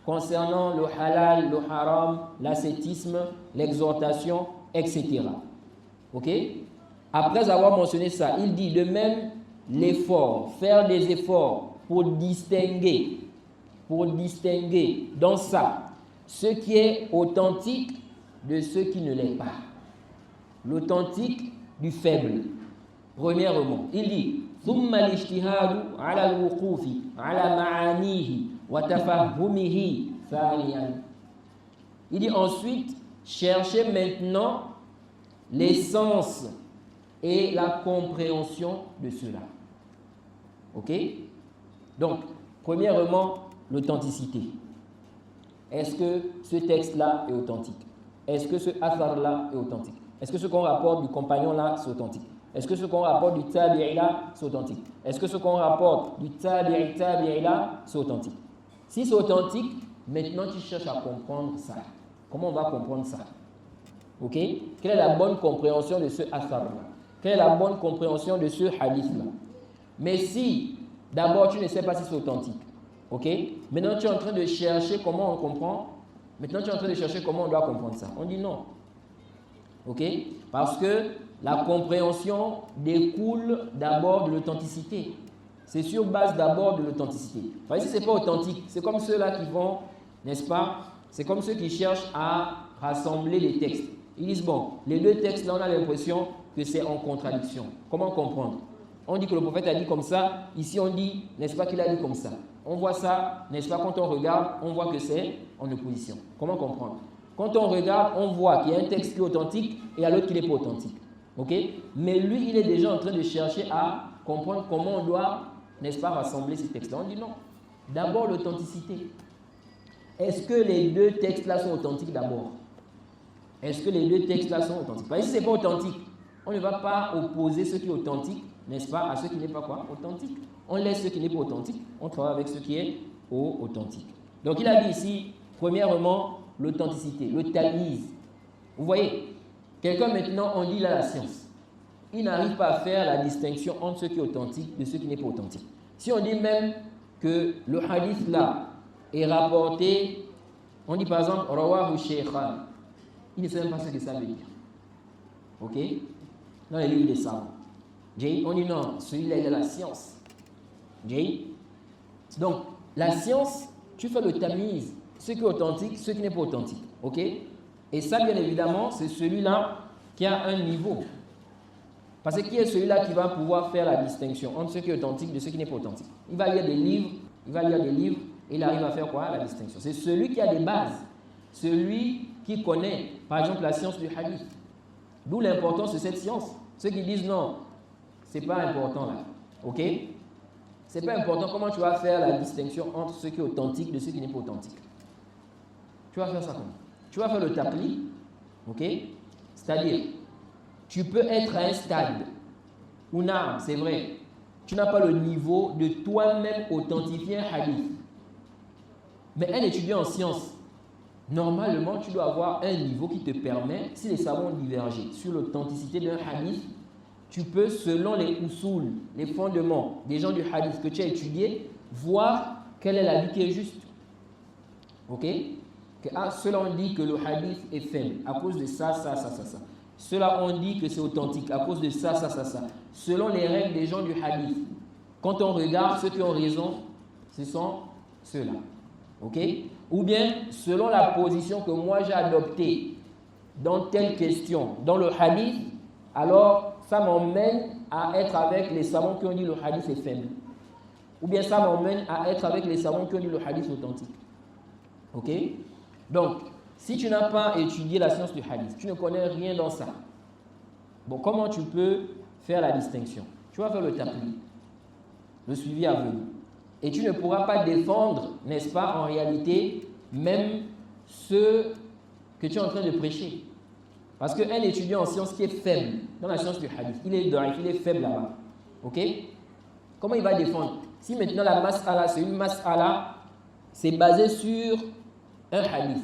concernant le halal, le haram, l'ascétisme, l'exhortation, etc. Ok? Après avoir mentionné ça, il dit de même l'effort, faire des efforts pour distinguer dans ça ce qui est authentique de ce qui ne l'est pas. L'authentique du faible. Premièrement, il dit ثم الاجتهاد على الوقوف على معانيه وتفهمه ثانيا. Il dit ensuite chercher maintenant l'essence et la compréhension de cela. Ok? Donc, premièrement, l'authenticité. Est-ce que ce texte-là est authentique? Est-ce que ce athar-là est authentique? Est-ce que ce qu'on rapporte du compagnon-là, c'est authentique? Est-ce que ce qu'on rapporte du tabi'i-là, c'est authentique? Est-ce que ce qu'on rapporte du tabi'i-là, c'est authentique? Si c'est authentique, maintenant tu cherches à comprendre ça. Comment on va comprendre ça? Ok? Quelle est la bonne compréhension de ce athar-là? Quelle est la bonne compréhension de ce hadith-là? Mais si, d'abord, tu ne sais pas si c'est authentique, ok? Maintenant, tu es en train de chercher comment on comprend. Maintenant, tu es en train de chercher comment on doit comprendre ça. On dit non. Ok? Parce que la compréhension découle d'abord de l'authenticité. C'est sur base d'abord de l'authenticité. Enfin, si ce n'est pas authentique, c'est comme ceux-là qui vont, n'est-ce pas? C'est comme ceux qui cherchent à rassembler les textes. Ils disent, bon, les deux textes, là, on a l'impression que c'est en contradiction. Comment comprendre? On dit que le prophète a dit comme ça. Ici, on dit, n'est-ce pas, qu'il a dit comme ça. On voit ça, n'est-ce pas, quand on regarde, on voit que c'est en opposition. Comment comprendre? Quand on regarde, on voit qu'il y a un texte qui est authentique et il y a l'autre qui n'est pas authentique. Ok? Mais lui, il est déjà en train de chercher à comprendre comment on doit, n'est-ce pas, rassembler ces textes-là. On dit non. D'abord, l'authenticité. Est-ce que les deux textes-là sont authentiques d'abord? Est-ce que les deux textes-là sont authentiques? Parce que si ce n'est pas authentique, on ne va pas opposer ce qui est authentique, n'est-ce pas, à ce qui n'est pas quoi? Authentique. On laisse ce qui n'est pas authentique, on travaille avec ce qui est authentique. Donc il a dit ici, premièrement, l'authenticité, le tamyiz. Vous voyez, quelqu'un maintenant, on dit là la science. Il n'arrive pas à faire la distinction entre ce qui est authentique et ce qui n'est pas authentique. Si on dit même que le hadith là est rapporté, on dit par exemple, Rawahu Shaykhan, il ne sait même pas ce que ça veut dire. Ok? Dans les livres des savants. On dit non, celui-là il a la science. Donc, la science, tu fais le tamyiz, ce qui est authentique, ce qui n'est pas authentique. Ok? Et ça, bien évidemment, c'est celui-là qui a un niveau. Parce que qui est celui-là qui va pouvoir faire la distinction entre ce qui est authentique et ce qui n'est pas authentique? Il va lire des livres, Il arrive à faire quoi? La distinction. C'est celui qui a des bases, celui qui connaît, par exemple, la science du hadith. D'où l'importance de cette science. Ceux qui disent non, c'est pas important là. Ok? C'est pas important. Comment tu vas faire la distinction entre ce qui est authentique de ce qui n'est pas authentique? Tu vas faire ça comment? Tu vas faire le tapli. Ok? C'est-à-dire, tu peux être à un stade où non, c'est vrai, tu n'as pas le niveau de toi-même authentifier un hadith. Mais un étudiant en sciences, normalement, tu dois avoir un niveau qui te permet, si les savants ont divergé sur l'authenticité d'un hadith, tu peux, selon les usul, les fondements des gens du hadith que tu as étudié, voir quelle est la vie qui est juste. Ok? Ceux-là ont dit que le hadith est faible à cause de ça. Ceux-là ont dit que c'est authentique à cause de ça. Selon les règles des gens du hadith. Quand on regarde, ceux qui ont raison, ce sont ceux-là. Ok? Ou bien, selon la position que moi j'ai adoptée dans telle question, dans le hadith, alors ça m'emmène à être avec les savants qui ont dit le hadith est faible. Ou bien ça m'emmène à être avec les savants qui ont dit le hadith authentique. Ok? Donc, si tu n'as pas étudié la science du hadith, tu ne connais rien dans ça. Bon, comment tu peux faire la distinction? Tu vas faire le tapli, le suivi aveugle. Et tu ne pourras pas défendre, n'est-ce pas, en réalité, même ce que tu es en train de prêcher. Parce qu'un étudiant en sciences qui est faible dans la science du hadith, il est faible là-bas. Ok? Comment il va défendre? Si maintenant la mas'ala, c'est une mas'ala, c'est basé sur un hadith,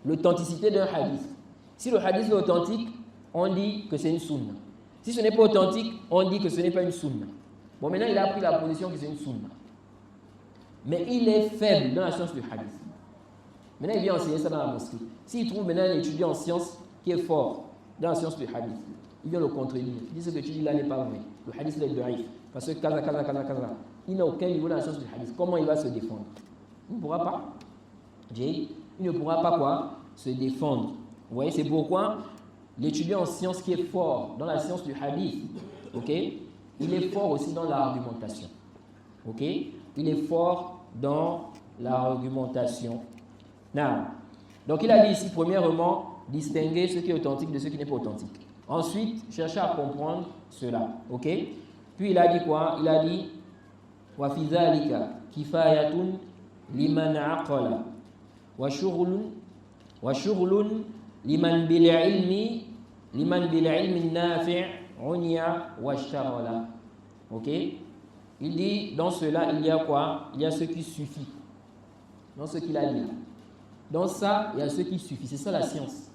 l'authenticité d'un hadith. Si le hadith est authentique, on dit que c'est une sunna. Si ce n'est pas authentique, on dit que ce n'est pas une sunna. Bon, maintenant il a pris la position que c'est une sunna. Mais il est faible dans la science du hadith. Maintenant il vient enseigner ça dans la mosquée. S'il trouve maintenant un étudiant en sciences qui est fort dans la science du hadith, il vient le contredire. Il dit ce que tu dis là n'est pas vrai. Le hadith est da'if. Parce que kaza. Il n'a aucun niveau dans la science du hadith. Comment il va se défendre? Il ne pourra pas. Il ne pourra pas quoi? Se défendre. Vous voyez, c'est pourquoi l'étudiant en sciences qui est fort dans la science du hadith, ok, il est fort aussi dans l'argumentation. Ok? Il est fort dans l'argumentation. Donc il a dit ici, premièrement, distinguer ce qui est authentique de ce qui n'est pas authentique. Ensuite, chercher à comprendre cela. Ok? Puis il a dit quoi? Il a dit wa fi dhalika kifayatun liman aqala wa shughlun liman bil ilmi nafi' unya wa shtarala. Ok? Il dit dans cela il y a quoi? Il y a ce qui suffit. Dans ce qu'il a dit. Dans ça, il y a ce qui suffit. C'est ça la science.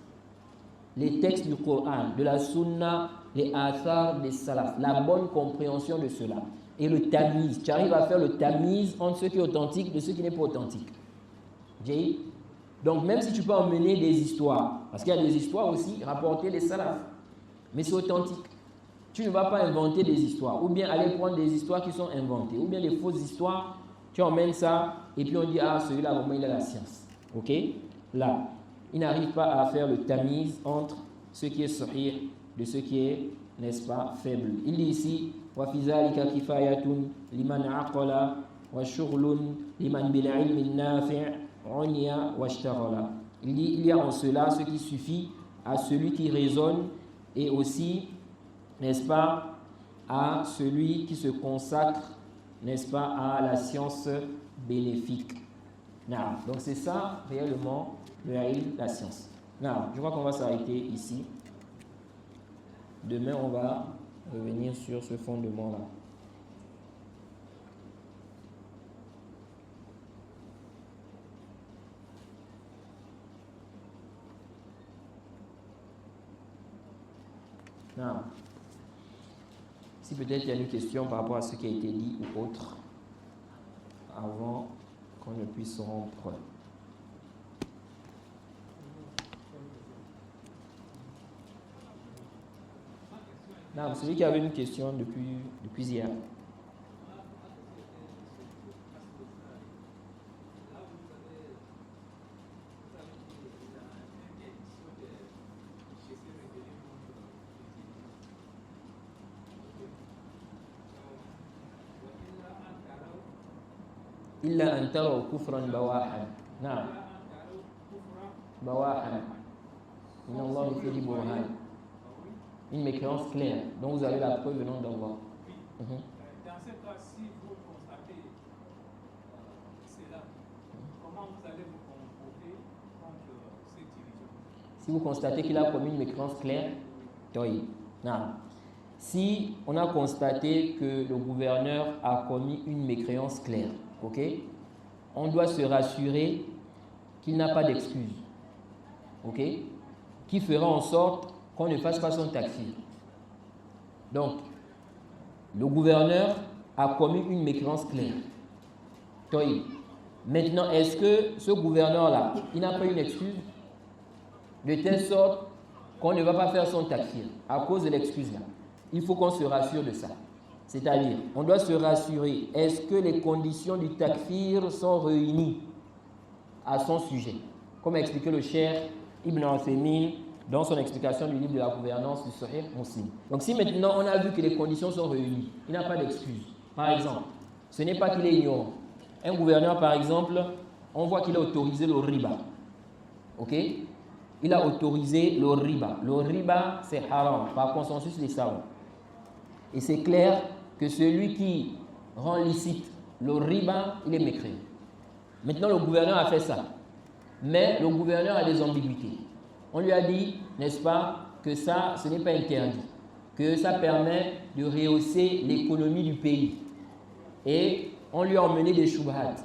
Les textes du Coran, de la Sunna, les athars des salaf, la bonne compréhension de cela. Et le tamiz. Tu arrives à faire le tamiz entre ce qui est authentique de ce qui n'est pas authentique. Donc même si tu peux emmener des histoires, parce qu'il y a des histoires aussi rapportées des salafs, mais c'est authentique. Tu ne vas pas inventer des histoires, ou bien aller prendre des histoires qui sont inventées, ou bien des fausses histoires, tu emmènes ça, et puis on dit, ah, celui-là, vraiment, il a la science. Ok? Là, il n'arrive pas à faire le tamiz entre ce qui est sahih de ce qui est, n'est-ce pas, faible. Il dit ici, wa fi zalika kifayatun liman aqala wa shughlun liman bil ilmi nafi' unya wa ishtaghala. Il dit, il y a en cela ce qui suffit à celui qui raisonne et aussi, n'est-ce pas, à celui qui se consacre, n'est-ce pas, à la science bénéfique. Donc c'est ça réellement le ilm, la science. Je crois qu'on va s'arrêter ici. Demain on va revenir sur ce fondement-là. Si peut-être il y a une question par rapport à ce qui a été dit ou autre, avant qu'on ne puisse rompre. Celui qui avait une question depuis hier. إلا أن تروا كفرا بواحا. نعم بواحا إن الله فيه برهان. Une mécréance claire dont vous avez la preuve venant d'Allah. Dans ce cas, si vous constatez cela, comment vous allez vous comporter contre cette division? Si vous constatez qu'il a commis une mécréance claire, oui. Non. Si on a constaté que le gouverneur a commis une mécréance claire, ok, on doit se rassurer qu'il n'a pas d'excuse, ok, qui fera en sorte qu'on ne fasse pas son takfir. Donc, le gouverneur a commis une mécréance claire. Oui. Maintenant, est-ce que ce gouverneur-là, il n'a pas une excuse de telle sorte qu'on ne va pas faire son takfir à cause de l'excuse-là? Il faut qu'on se rassure de ça. C'est-à-dire, on doit se rassurer, est-ce que les conditions du takfir sont réunies à son sujet? Comme a expliqué le Cheikh Ibn Uthaymin dans son explication du livre de la gouvernance du Sahih Muslim. Donc si maintenant on a vu que les conditions sont réunies, il n'a pas d'excuse. Par exemple, ce n'est pas qu'il est ignorant. Un gouverneur, par exemple, on voit qu'il a autorisé le riba. Ok? Il a autorisé le riba. Le riba, c'est haram, par consensus des savants. Et c'est clair que celui qui rend licite le riba, il est mécréant. Maintenant, le gouverneur a fait ça. Mais le gouverneur a des ambiguïtés. On lui a dit, n'est-ce pas, que ça, ce n'est pas interdit. Que ça permet de rehausser l'économie du pays. Et on lui a emmené des shubhat,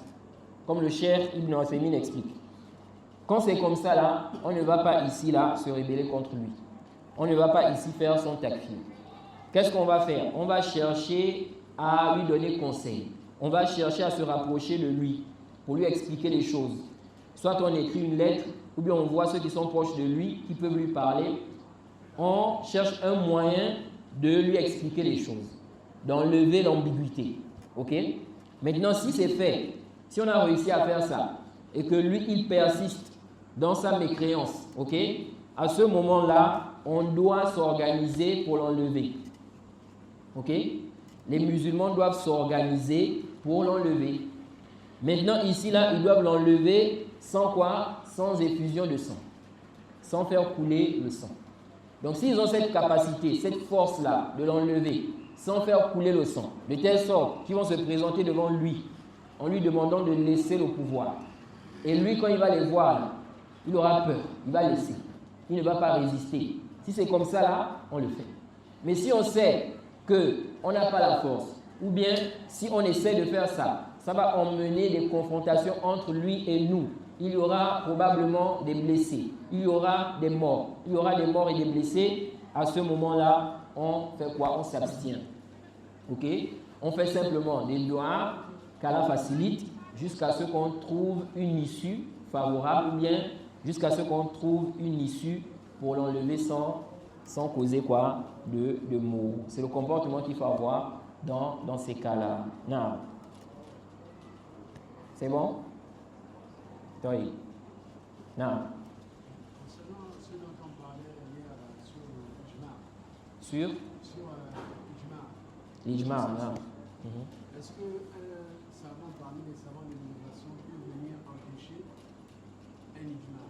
comme le Cheikh Ibn Uthaymin explique. Quand c'est comme ça, là, on ne va pas ici, là, se rebeller contre lui. On ne va pas ici faire son takfir. Qu'est-ce qu'on va faire? On va chercher à lui donner conseil. On va chercher à se rapprocher de lui pour lui expliquer les choses. Soit on écrit une lettre, ou bien on voit ceux qui sont proches de lui, qui peuvent lui parler. On cherche un moyen de lui expliquer les choses, d'enlever l'ambiguïté. Ok? Maintenant, si c'est fait, si on a réussi à faire ça, et que lui, il persiste dans sa mécréance, ok? À ce moment-là, on doit s'organiser pour l'enlever. Ok? Les musulmans doivent s'organiser pour l'enlever. Maintenant, ici, là, ils doivent l'enlever sans quoi? Sans effusion de sang. Sans faire couler le sang. Donc, s'ils ont cette capacité, cette force-là de l'enlever, sans faire couler le sang, de telle sorte qu'ils vont se présenter devant lui, en lui demandant de laisser le pouvoir. Et lui, quand il va les voir, là, il aura peur, il va laisser. Il ne va pas résister. Si c'est comme ça, là, on le fait. Mais si on sait qu'on n'a pas la force, ou bien si on essaie de faire ça, ça va emmener des confrontations entre lui et nous. Il y aura probablement des blessés, il y aura des morts. Il y aura des morts et des blessés. À ce moment-là, on fait quoi? On s'abstient. Ok? On fait simplement des doigts qu'Allah facilite jusqu'à ce qu'on trouve une issue favorable, ou bien jusqu'à ce qu'on trouve une issue pour l'enlever sans causer quoi? De maux. C'est le comportement qu'il faut avoir dans ces cas-là. Non. C'est bon? Oui. Non. Concernant ce dont on parlait hier sur l'Ijma. Sur l'Ijma. l'Ijma, non. Est-ce qu'un savant parmi les savants de l'innovation peut venir empêcher un Ijma?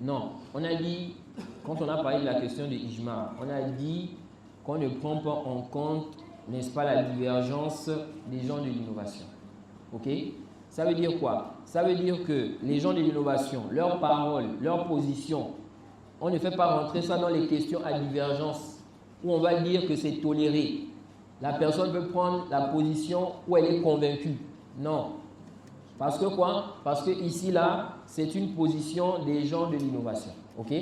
Non. On a dit, quand on a parlé de la question de l'Ijma, on a dit qu'on ne prend pas en compte, n'est-ce pas, la divergence des gens de l'innovation. Ok? Ça veut dire quoi? Ça veut dire que les gens de l'innovation, leurs paroles, leurs positions, on ne fait pas rentrer ça dans les questions à divergence, où on va dire que c'est toléré. La personne peut prendre la position où elle est convaincue. Non. Parce que quoi? Parce que ici, là, c'est une position des gens de l'innovation. Ok?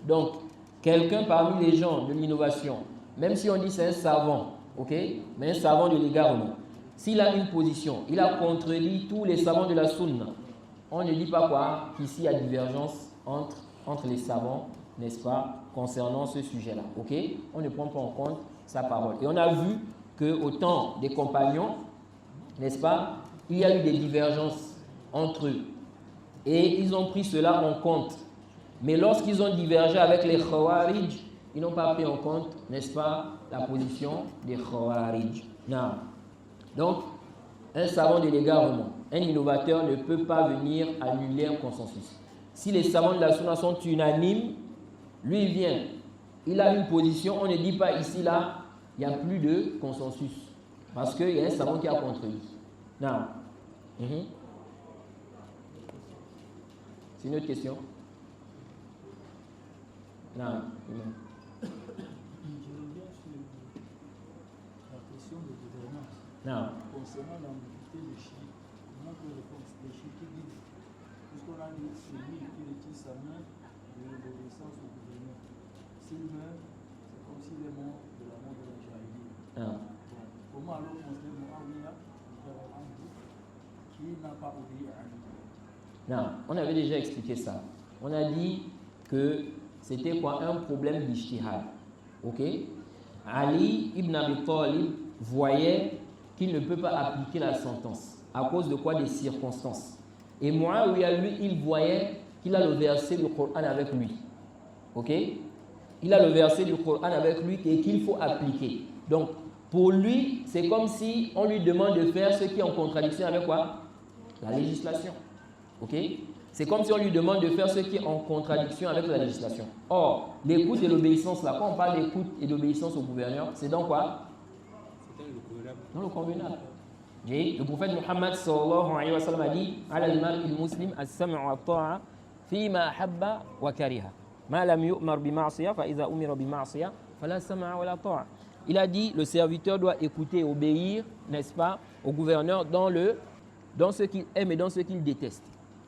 Donc, quelqu'un parmi les gens de l'innovation, même si on dit c'est un savant, ok? Mais un savant de l'égard, non. S'il a une position, il a contredit tous les savants de la sunna. On ne dit pas quoi? Qu'ici il y a divergence entre les savants, n'est-ce pas, concernant ce sujet-là. Ok? On ne prend pas en compte sa parole. Et on a vu qu'au temps des compagnons, n'est-ce pas, il y a eu des divergences entre eux. Et ils ont pris cela en compte. Mais lorsqu'ils ont divergé avec les Khawarij, ils n'ont pas pris en compte, n'est-ce pas, la position des Khawarij. Non. Donc, un savant de l'égarement, un innovateur ne peut pas venir annuler un consensus. Si les savants de la sunna sont unanimes, lui il vient, il a une position, on ne dit pas ici, là, il n'y a plus de consensus. Parce qu'il y a un savant qui a contredit. Non. C'est une autre question? Non. Je reviens sur la question de gouvernance. Non. Concernant l'ambiguïté des chiites, comment que les chiites disent? Puisqu'on a dit celui qui retire sa main de l'obéissance au gouvernement. S'il meurt, c'est comme s'il est mort de la mort de la jaïlie. Non. Bon, comment alors considérer Muawiyah qui n'a pas obéi à Ali? Non, on avait déjà expliqué ça. On a dit que c'était quoi? Un problème d'ijtihad. Ok? Ali ibn Abi Talib voyait qu'il ne peut pas appliquer la sentence. À cause de quoi? Des circonstances. Et Muawiyah, lui, il voyait qu'il a le verset du Coran avec lui. Ok? Il a le verset du Coran avec lui et qu'il faut appliquer. Donc, pour lui, c'est comme si on lui demande de faire ce qui est en contradiction avec quoi? La législation. Ok? C'est comme si on lui demande de faire ce qui est en contradiction avec la législation. Or, l'écoute et l'obéissance, là, quand on parle d'écoute et d'obéissance au gouverneur, c'est dans quoi? Dans le convenable. Le prophète Muhammad sallallahu alayhi wa sallam a dit ala al-mar'i al-muslim as-sam'u wa at-ta'a fima habba wa kariha. Ma lam yu'mar bi ma'siyah fa idha umira bi ma'siyah fala sam'a wa la ta'a. Il a dit le serviteur doit écouter et obéir, n'est-ce pas, au gouverneur dans ce qu'il aime et dans ce qu'il déteste.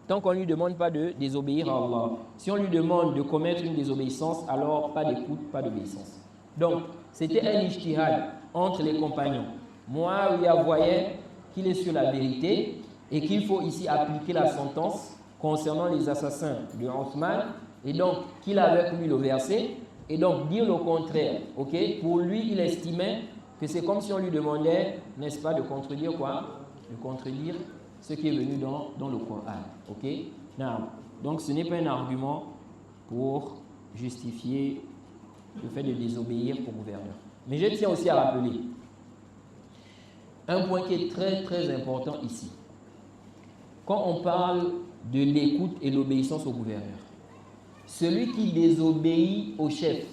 Tant qu'on ne lui demande pas de désobéir à Allah. Si on lui demande de commettre une désobéissance, alors pas d'écoute, pas d'obéissance. Donc, c'était un ijtihad entre les compagnons. Muawiyah voyait qu'il est sur la vérité et qu'il faut ici appliquer la sentence concernant les assassins de Othman et donc qu'il a avec lui le verset et donc dire le contraire. Ok? Pour lui, il estimait que c'est comme si on lui demandait, n'est-ce pas, de contredire quoi? De contredire ce qui est venu dans le Coran. Ok? Donc ce n'est pas un argument pour justifier le fait de désobéir au gouverneur. Mais je tiens aussi à rappeler un point qui est très très important ici. Quand on parle de l'écoute et l'obéissance au gouverneur, celui qui désobéit au chef,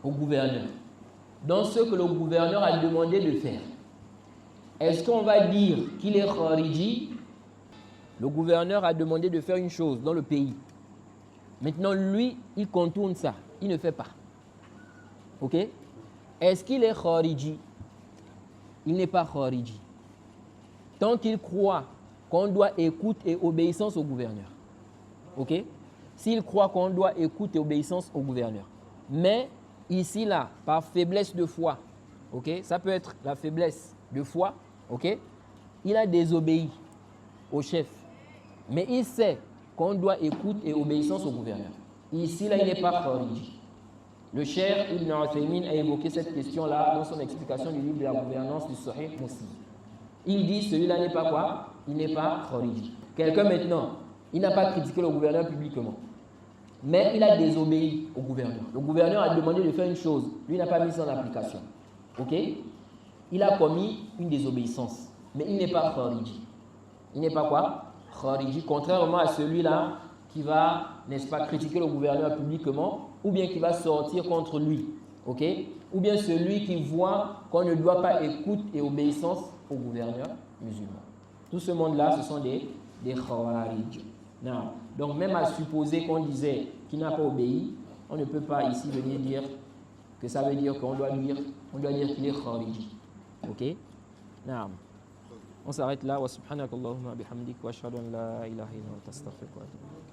au gouverneur, dans ce que le gouverneur a demandé de faire, est-ce qu'on va dire qu'il est khariji? Le gouverneur a demandé de faire une chose dans le pays. Maintenant, lui, il contourne ça. Il ne fait pas. Ok? Est-ce qu'il est khariji? Il n'est pas khariji. Tant qu'il croit qu'on doit écoute et obéissance au gouverneur. Ok? S'il croit qu'on doit écoute et obéissance au gouverneur. Mais ici, là, par faiblesse de foi, ok? Ça peut être la faiblesse de foi, ok? Il a désobéi au chef. Mais il sait qu'on doit écoute et obéissance au gouverneur. Ici, là, il n'est pas khariji. Le cher Ibn Uthaymin a évoqué cette question-là dans son explication du livre de la gouvernance du Sahih Muslim. Il dit, celui-là n'est pas quoi? Il n'est pas khariji. Quelqu'un maintenant, il n'a pas critiqué le gouverneur publiquement. Mais il a désobéi au gouverneur. Le gouverneur a demandé de faire une chose. Lui n'a pas mis ça en application. Ok? Il a commis une désobéissance. Mais il n'est pas khariji. Il n'est pas quoi? Khariji. Contrairement à celui-là qui va, n'est-ce pas, critiquer le gouverneur publiquement ou bien qui va sortir contre lui. Ok? Ou bien celui qui voit qu'on ne doit pas écoute et obéissance au gouverneur musulman. Tout ce monde-là, ce sont des khawarij. Non. Donc même à supposer qu'on disait qu'il n'a pas obéi, on ne peut pas ici venir dire que ça veut dire qu'on doit dire qu'il est khariji. Ok? Non. On s'arrête là. Wa subhanakallahumma bihamdik wa ashhadu an la ilaha illa anta astaghfiruka wa atubu ilaik.